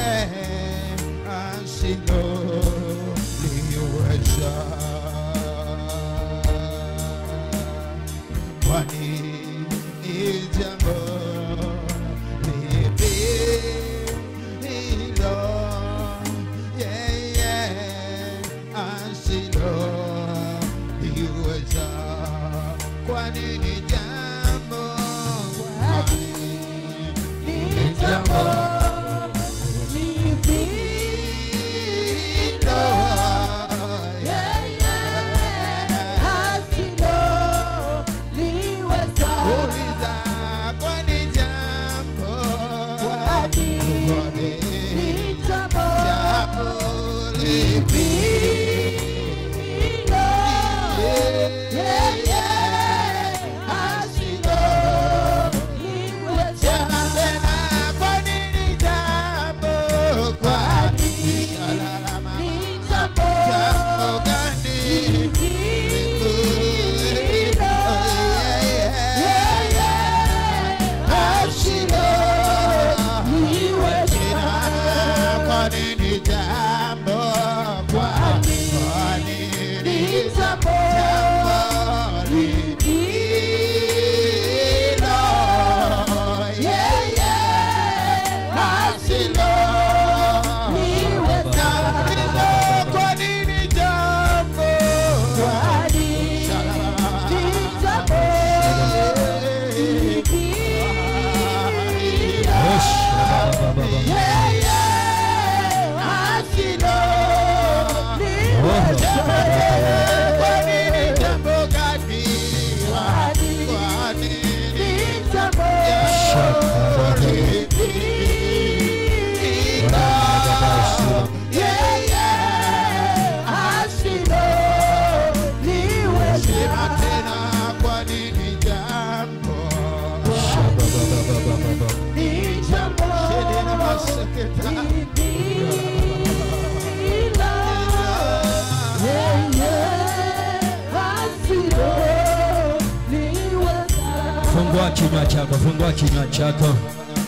Fungua kinywa chako, fungua kinywa chako.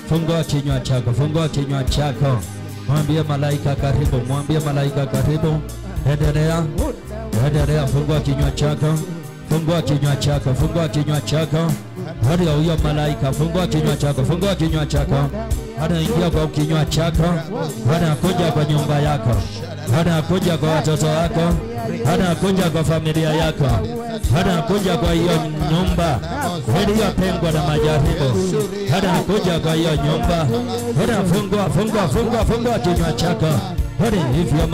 Fungua kinywa chako, fungua kinywa chako. Mwambie malaika karibu, mwambie malaika karibu. Endelea. Endelea, fungua kinywa chako. Fungua kinywa chako, fungua kinywa chako. Hadi huyo malaika, fungua kinywa chako, fungua kinywa chako. Hadi ingia kwa kinywa chako. Hadi akuja kwa nyumba yako. Hadi akuja kwa watoto wako. Hadi akuja kwa familia yako. Hadi akuja kwa hiyo nyumba iliyopengwa na majaribu. Hadi akuja kwa hiyo nyumba. Hadi fungua kinywa chako. Hadi hivyo.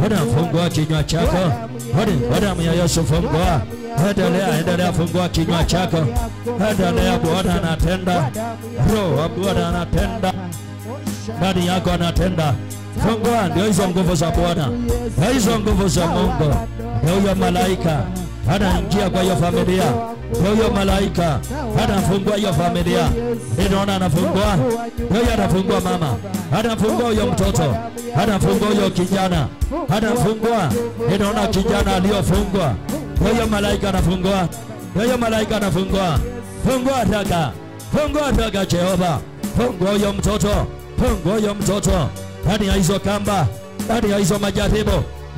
Hadi fungua kinywa chako. Hadi damu ya Yesu fungua. Endelea fungua kinywa chako. Endelea, Bwana anatenda. Roho wa Bwana anatenda. Ndani yako anatenda. Fungua, ndio hizo nguvu za Bwana. Hizo nguvu za Mungu. Ndio huyo malaika anaingia kwa hiyo familia. Ndio huyo malaika anafungua hiyo familia. Ninaona anafungua. Ndio anafungua mama. Anafungua huyo mtoto. Anafungua huyo kijana. Anafungua. Ninaona kijana aliyofungwa. Ndio huyo malaika anafungua. Ndio huyo malaika anafungua. Fungua haraka. Fungua haraka Jehova. Fungua huyo mtoto. Fungua huyo mtoto. Ndani ya hizo kamba, ndani ya hizo majaribu.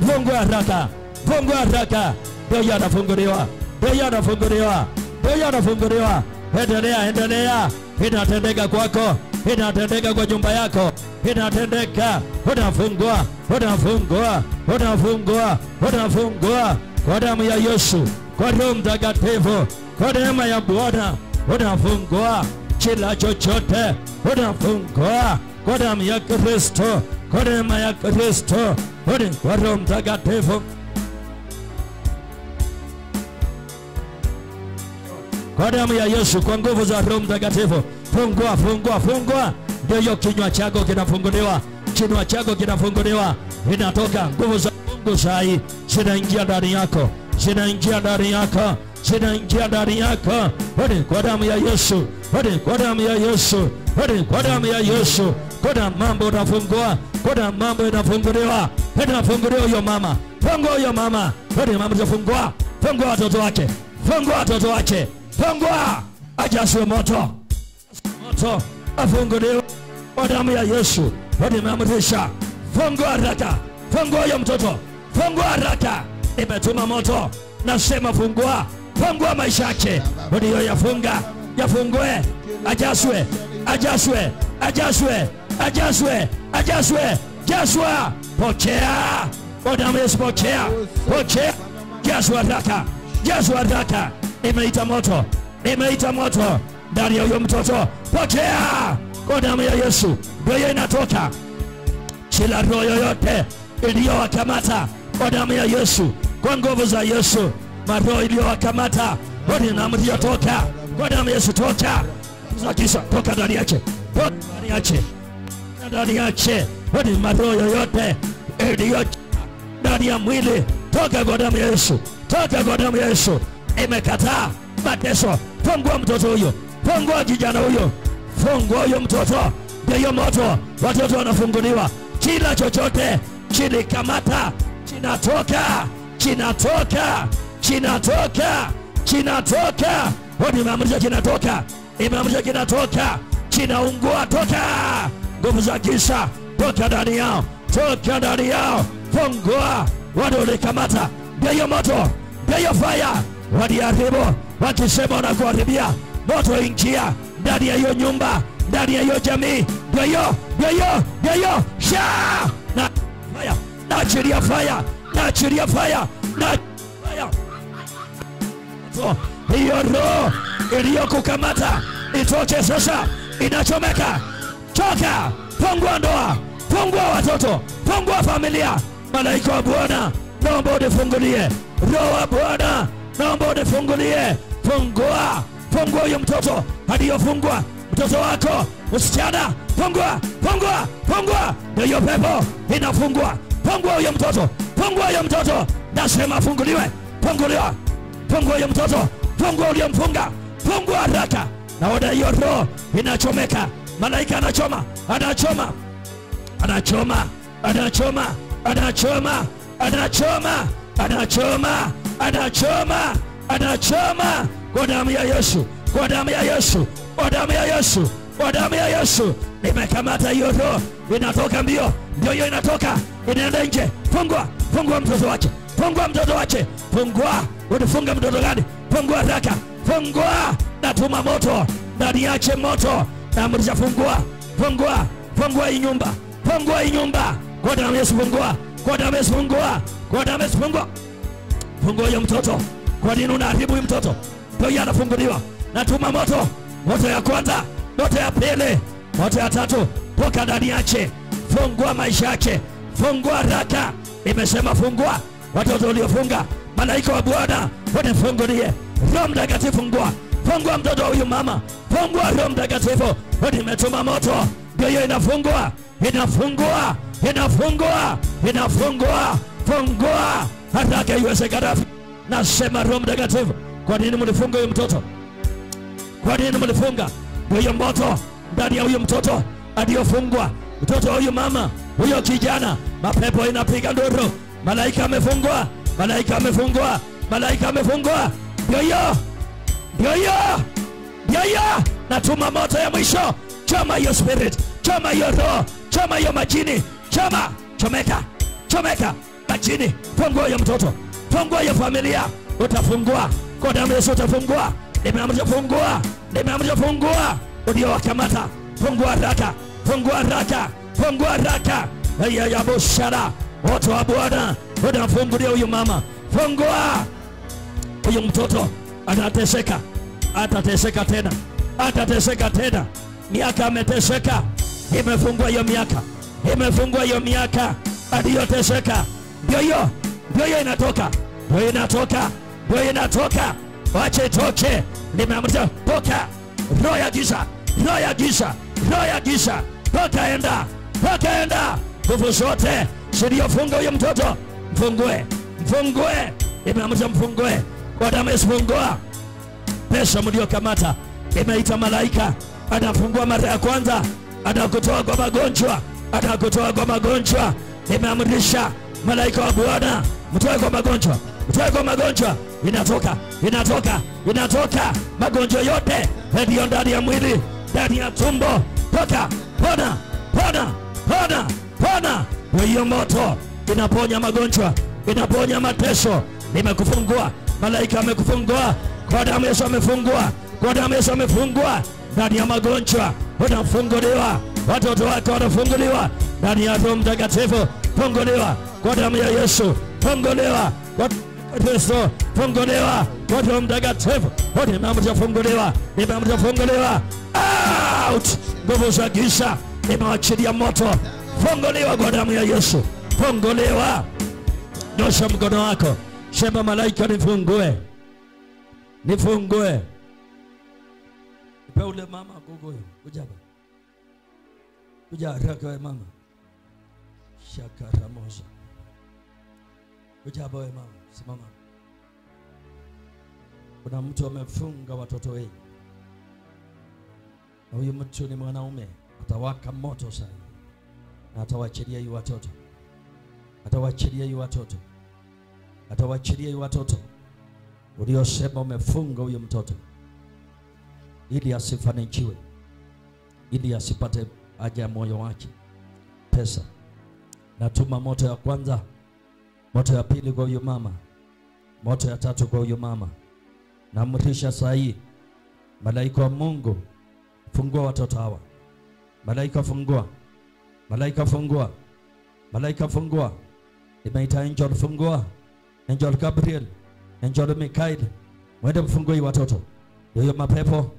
Fungua haraka. Fungua haraka. Ndio anafunguliwa. Ndio anafunguliwa. Ndio anafunguliwa. Endelea. Inatendeka kwako. Inatendeka kwa nyumba yako. Inatendeka. Unafungua. Kwa damu ya Yesu. Kwa Roho Mtakatifu. Kwa neema ya Bwana. Unafungua. Kila chochote. Unafungua. Kwa damu ya Kristo. Kwa neema ya Kristo. Kwa Roho Mtakatifu. Kwa damu ya Yesu, kwa nguvu za Roho Mtakatifu. Fungua. Ndio kinywa chako kinafunguliwa. Kinywa chako kinafunguliwa. Inatoka nguvu za Mungu sahi. Zinaingia ndani yako. Zinaingia ndani yako. Kwa damu ya Yesu. Kwa damu ya Yesu. Kwa damu ya Yesu. Kuna mambo unafungua. Kuna mambo inafunguliwa. Inafunguliwa huyo mama. Fungua huyo mama. Mama utafungua. Fungua watoto wake. Fungua watoto wake. Fungua. ajazwe moto, moto, afunguliwe kwa damu ya Yesu. Nimeamrisha, fungua haraka, fungua huyo mtoto, fungua haraka. Nimetuma moto, nasema fungua, fungua maisha yake. Ndio yafunga, yafungue, ajazwe, ajazwe, ajazwe, ajazwe, ajazwe, jazwa, pokea kwa damu ya Yesu, pokea, pokea, jazwa haraka, jazwa haraka. Nimeita moto, nimeita moto ndani ya huyo mtoto, pokea kwa damu ya Yesu. Ndio inatoka kila roho yoyote iliyowakamata kwa damu ya Yesu, kwa nguvu za Yesu, maroho iliyowakamata ninaamrisha toka kwa damu ya Yesu, toka kisha toka ndani yake, toka ndani yake, ndani yake. Maroho yoyote iliyo ndani ya mwili, toka kwa damu ya Yesu, toka kwa damu ya Yesu. Imekataa mateso, fungua mtoto huyo, fungua kijana huyo, fungua huyo mtoto. Ndio moto, watoto wanafunguliwa. Kila chochote kilikamata kinatoka, kinatoka, kinatoka, kinatoka. Nimeamrisha kinatoka, nimeamrisha kinatoka, kinaungua, toka. Nguvu za giza, toka ndani yao, toka ndani yao. Fungua wale walikamata. Ndio moto, ndio fire, waliharibu wakisema wanakuharibia. Moto ingia ndani ya hiyo nyumba, ndani ya hiyo jamii. Ndio sha na fire, na achilia fire, na achilia fire, na fire. Hiyo roho iliyokukamata itoke sasa, inachomeka, toka. Fungua ndoa, fungua watoto, fungua familia. Malaika wa Bwana, naomba unifungulie. Roho wa Bwana, naomba unifungulie. Fungua, fungua huyo mtoto aliyofungwa, mtoto wako msichana, fungua, fungua, fungua. Ndio pepo inafungwa, fungua huyo mtoto, fungua huyo mtoto. Nasema funguliwe, funguliwa, fungua huyo mtoto, fungua uliyomfunga, fungua haraka. Naona hiyo roho inachomeka. Malaika anachoma, anachoma, anachoma, anachoma, anachoma, anachoma, anachoma, anachoma, anachoma kwa damu ya Yesu, kwa damu ya Yesu, kwa damu ya Yesu, kwa damu ya Yesu. Nimekamata hiyo roho, inatoka mbio, ndio hiyo inatoka, inaenda nje. Fungua, fungua mtoto wake, fungua mtoto wake, fungua. Unifunga mtoto gani? Fungua haraka, fungua. Natuma moto ndani yake, moto. Naamrisha fungua, fungua, fungua hii nyumba, fungua hii nyumba kwa damu ya Yesu, fungua kwa damu ya Yesu, fungua kwa damu ya Yesu, fungua, fungua hiyo mtoto. Kwa nini unaharibu huyu mtoto? Ndio anafunguliwa. Natuma moto, moto ya kwanza, moto ya pili, moto ya tatu, toka ndani yake. Fungua maisha yake, fungua haraka. Nimesema fungua watoto uliofunga. Malaika wa Bwana, unifungulie. Roho Mtakatifu, fungua, fungua mtoto huyu mama, fungua Roho Mtakatifu. Nimetuma moto, ndio hiyo inafungua, inafungua, inafungua, inafungua. Fungua haraka iwezekanavyo. Nasema Roho Mtakatifu, kwa nini mlifunga huyu mtoto? Kwa nini mlifunga? Ndio hiyo moto ndani ya huyu mtoto aliyofungwa, mtoto huyu mama, huyo kijana. Mapepo inapiga nduru. Malaika amefungwa, malaika amefungwa, malaika amefungwa. Ndio hiyo, ndio hiyo, ndio hiyo. Natuma moto ya mwisho. Choma hiyo spirit, choma hiyo roho, choma hiyo majini, choma, chomeka, chomeka majini. Fungua hiyo mtoto, fungua hiyo familia. Utafungua kwa damu ya Yesu, utafungua. Nimeamrisha fungua, nimeamrisha fungua. Uliowakamata, fungua haraka, fungua haraka, fungua haraka. Haya ya bushara, moto wa Bwana unafungulia huyu mama. Fungua. Huyu mtoto anateseka, atateseka tena, atateseka tena. Miaka ameteseka, imefungwa hiyo miaka, imefungwa hiyo miaka aliyoteseka. Ndio hiyo, ndio hiyo inatoka, ndio inatoka, ndio inatoka. Wache toke. Nimeamrisha toka. Roho ya giza, roho ya giza, roho ya giza, toka, enda, toka, enda. Nguvu zote zilizofunga huyo mtoto, mfungue, mfungue. Nimeamrisha mfungue kwa damu ya Yesu, fungua. Pesa mliokamata, nimeita malaika, anafungua mara ya kwanza, anakutoa kwa magonjwa, anakutoa kwa magonjwa. Nimeamrisha malaika wa Bwana, mtoe kwa magonjwa, mtoe kwa magonjwa, inatoka, inatoka, inatoka. Magonjwa yote yaliyo ndani ya mwili, ndani ya tumbo, toka, pona, pona, pona, pona. Hiyo moto inaponya magonjwa, inaponya mateso. Nimekufungua, malaika amekufungua, kwa damu Yesu amefungua, kwa damu Yesu amefungua. Ndani ya magonjwa unafunguliwa, watoto wako wanafunguliwa ndani ya Roho Mtakatifu. Funguliwa kwa damu ya Yesu, funguliwa kwa Kristo, funguliwa kwa Roho Mtakatifu. Wote mtafunguliwa, mtafunguliwa. Out! Nguvu za giza nimewachilia moto. Funguliwa kwa damu ya Yesu, funguliwa. Nyosha mkono wako, sema malaika nifungue, nifungue. Ipe ule mama kugoyo, kujaba. Kuja we mama. Shakara moja. Kujaba we mama, simama. Kuna mtu amefunga watoto wengi. Na huyu mtu ni mwanaume, atawaka moto sana. Na atawachilia yu watoto. Atawachilia yu watoto. Atawachilia yu watoto. Uliosema umefunga huyu mtoto ili asifanikiwe, ili asipate haja ya moyo wake, pesa. Natuma moto ya kwanza, moto ya pili kwa huyu mama, moto ya tatu kwa huyu mama. Naamrisha saa hii, malaika wa Mungu, fungua watoto hawa. Malaika fungua, malaika fungua, malaika fungua. Nimeita angel fungua, angel Gabriel, angel Mikael, mwende mfungue watoto. Hiyo mapepo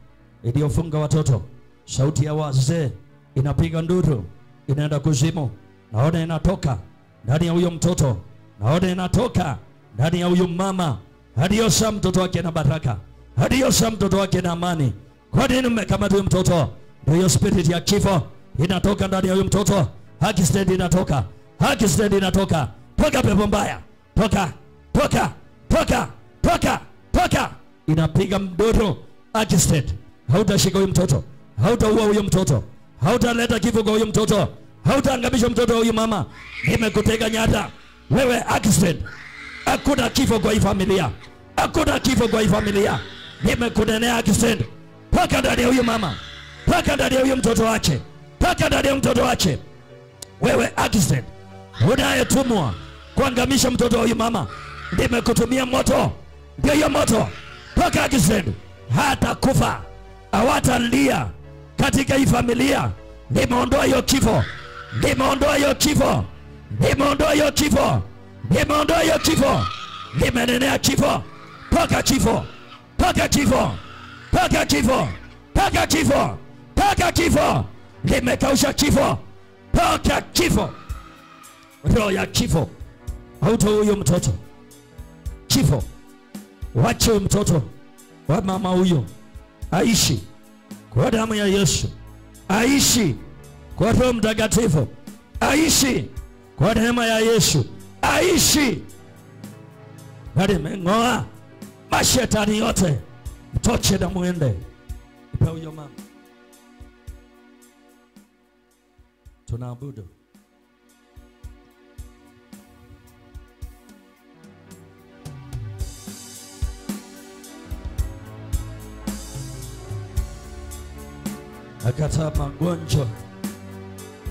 iliyofunga watoto, sauti ya wazee inapiga nduru, inaenda kuzimu. Naona inatoka ndani ya huyo mtoto, naona inatoka ndani ya huyo mama. Hadiosa mtoto wake na baraka, hadiosa mtoto wake na amani. Kwa nini mmekamata huyo mtoto? Ndio spirit ya kifo inatoka ndani ya huyo mtoto. Haki stand inatoka, haki stand inatoka. Toka pepo mbaya, toka, toka, toka, toka, toka. Inapiga mdodo. Haki stand. Hautashika huyo mtoto, hautaua huyo mtoto, hautaleta kifo kwa huyo mtoto, hautaangamisha mtoto wa huyo mama. Nimekutega nyara wewe. Haki stand. Hakuna kifo kwa hii familia, hakuna kifo kwa hii familia. Nimekunenea haki stand. Toka ndani ya huyo mama, toka ndani ya huyo mtoto wake, toka ndani ya mtoto wake. Wewe haki stand, unayetumwa kuangamisha mtoto wa huyo mama, nimekutumia moto. Ndio hiyo moto. Toka haki stand. Hata kufa hawatalia katika hii familia. Nimeondoa hiyo kifo, nimeondoa hiyo kifo, nimeondoa hiyo kifo, nimeondoa hiyo kifo, nimenenea kifo. Toka kifo, toka kifo, toka kifo, toka kifo, toka kifo. Nimekausha kifo, toka kifo. Roho ya kifo hauto huyo mtoto. Kifo, wache mtoto wa mama huyo aishi kwa damu ya Yesu, aishi kwa Roho Mtakatifu, aishi kwa neema ya Yesu, aishi. Bali mengoa mashetani yote, mtoche na muende. Ipe huyo mama. Tunaabudu. Akataa magonjwa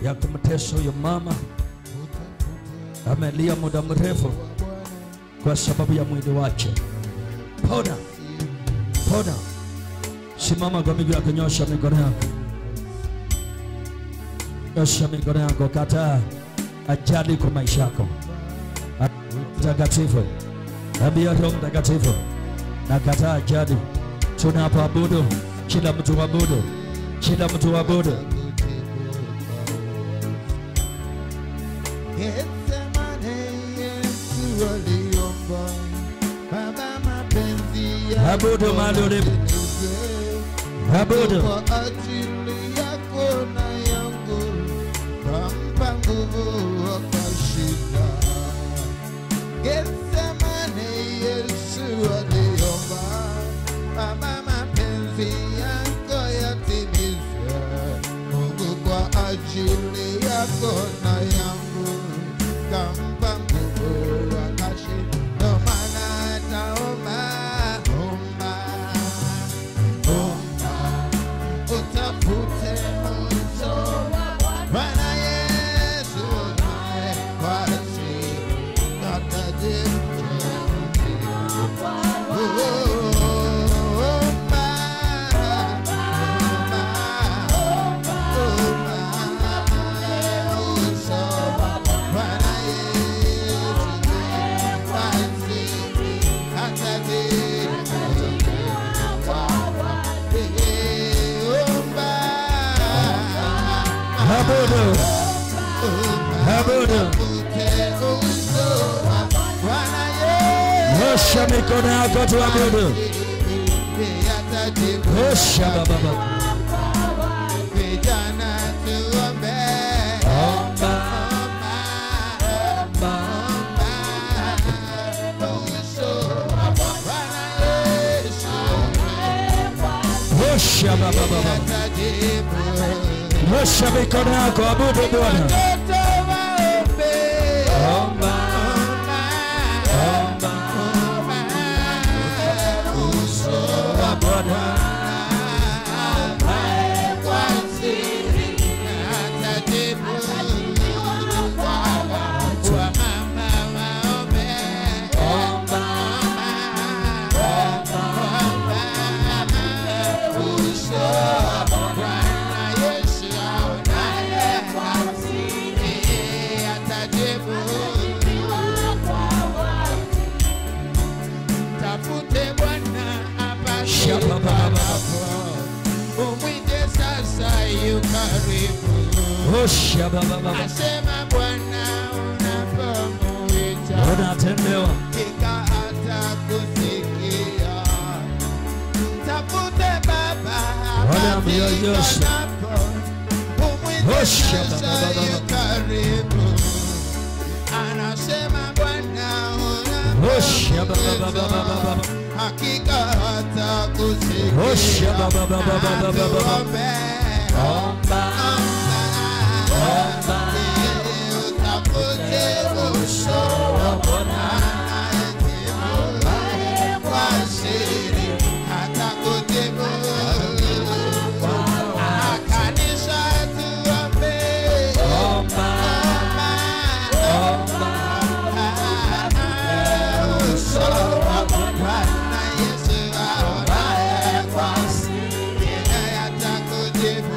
ya kumtesa huyo mama. Amelia muda mrefu kwa sababu ya mwili wake. Pona, pona. Simama kwa miguu yako, nyosha mikono yako, nyosha mikono yako. Kataa ajali kwa maisha yako. Mtakatifu, ambia Roho Mtakatifu, na kataa ajali. Tunapoabudu, kila mtu abudu, kila mtu abudu. Abudu mahali ulipo, abudu. Kwa ajili yako na yangu, kampa nguvu wakashinda. Getsemane Yesu aliomba, Baba mapenzi yako yatimizwe. Mungu kwa ajili yako na yangu, kampa nguvu wakashinda. Ndo maana naomba Abudu. Abudu. Nyosha mikono yako tuabudu. Nyosha baba. Vijana tuombe. Omba. Nyosha baba. Nyosha mikono yako abudu Bwana. Omba. Asema Bwana unapomuita unatendewa, hakika atakusikia. Tafute Baba Umwite sasa yu karibu. Anasema Bwana unapomuita hakika atakusikia. Tuombe. Omba. Utafute uso wa Bwana kwa siri atakujibu. Kanisa tuombe. Omba. Uso wa Bwana Yesu aonaye kwa siri atakujibu.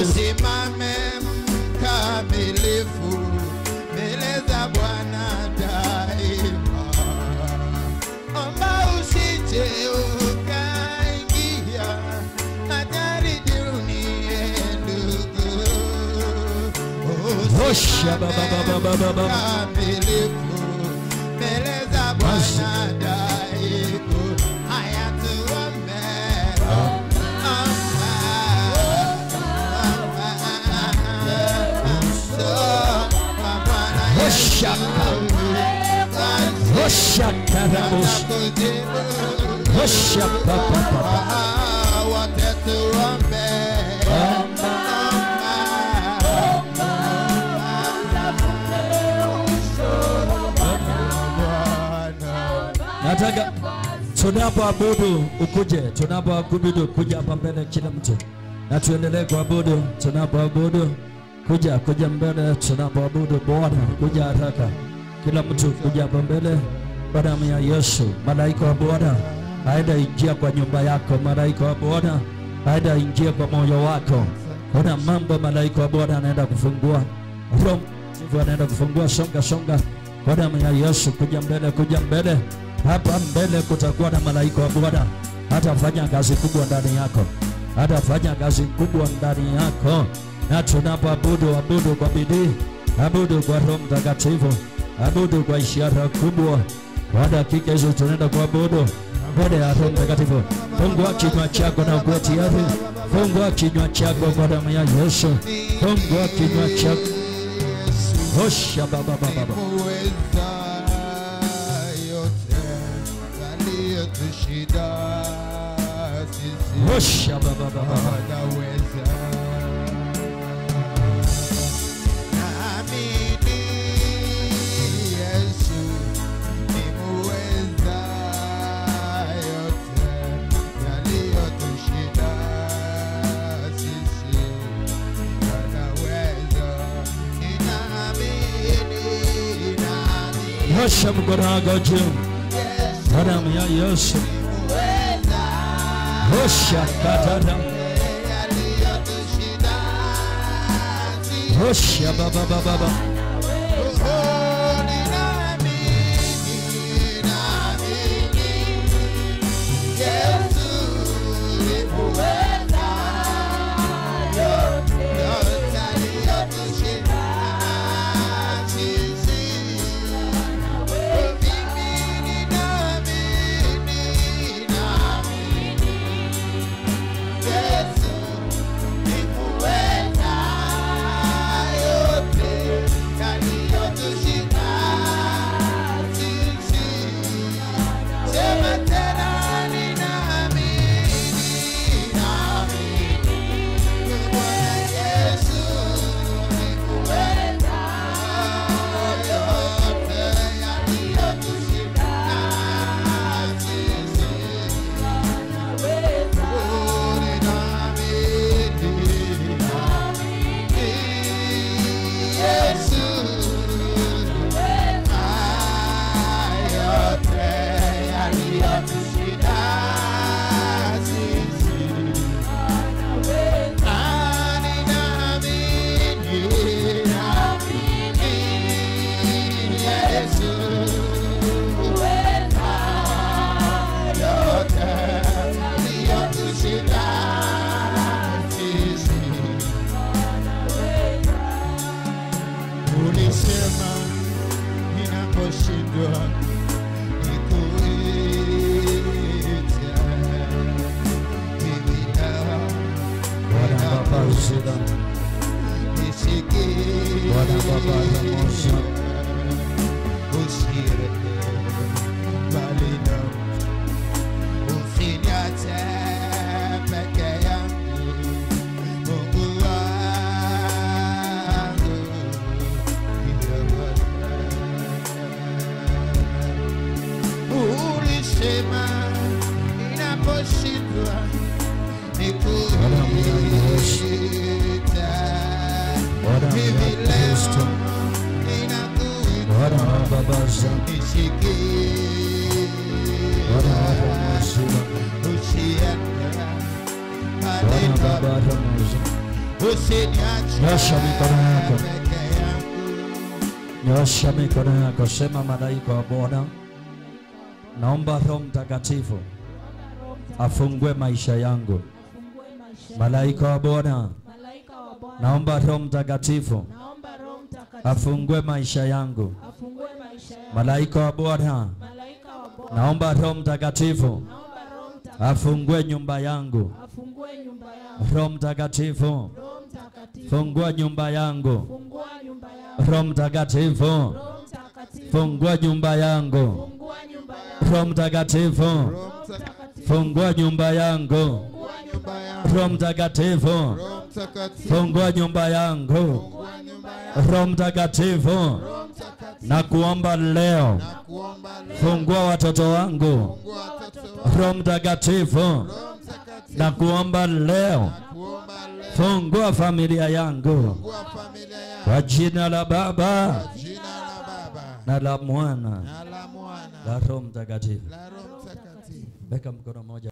Usimame mkamilifu mbele za Bwana daima. Omba usije ukaingia hatari dunia ndugu. Usimame mkamilifu mbele za Bwana daima. Haya tuombe. Nataka tunapoabudu ukuje, tunapoabudu kuja hapa mbele kila mtu, na tuendelee kuabudu. Tunapoabudu kuja mbele, tunapoabudu Bwana kuja haraka, kila mtu kuja hapa mbele kwa damu ya Yesu. Malaika wa Bwana aenda ingia kwa nyumba yako, malaika wa Bwana aenda ingia kwa moyo wako. Kuna mambo malaika wa Bwana anaenda kufungua, Roho Mtakatifu anaenda kufungua. Songa kwa damu ya Yesu, kuja mbele. Hapa mbele kutakuwa na malaika wa Bwana, hatafanya kazi kubwa ndani yako, na tunapoabudu, abudu kwa bidii, abudu kwa Roho Mtakatifu, abudu kwa ishara kubwa. Kwa dakika hizo tunaenda kuabudu mbele ya Roho Mtakatifu. Fungua kinywa chako na uwe tayari. Fungua kinywa chako kwa damu ya Yesu. Fungua kinywa chako. Osha baba. sisi Osha baba baba. hawataweza. Naamini Yesu ni muweza yote yaliyotushinda sisi hataweza. Ninaamini Osha mkono wako juu. Damu ya Yesu. Osha katara. Osha baba baba baba. Ulisema ninaposhindwa nikuite. Hivi leo ninaposhindwa nisikie. Usireke bali na usiniache peke yangu, Mungu wangu. Ulisema ninaposhindwa nikuite. Hivi leo ninakuita, nisikie. Usiende bali usiniache Nyosha mikono yako. peke yangu. Nyosha mikono yako. Sema, malaika wa Bwana, naomba Roho Mtakatifu afungue maisha yangu. Malaika wa Bwana, naomba Roho Mtakatifu afungue maisha yangu. Malaika wa Bwana, naomba Roho Mtakatifu afungue nyumba yangu. Roho Mtakatifu, fungua nyumba yangu. Roho Mtakatifu, fungua nyumba yangu. Roho Mtakatifu, fungua nyumba yangu. Roho Mtakatifu, fungua nyumba yangu. Roho Mtakatifu, na kuomba leo, fungua watoto wangu. Roho Mtakatifu, na kuomba leo, fungua familia yangu. Kwa jina la Baba na la Mwana na la Roho Mtakatifu. Weka mkono mmoja.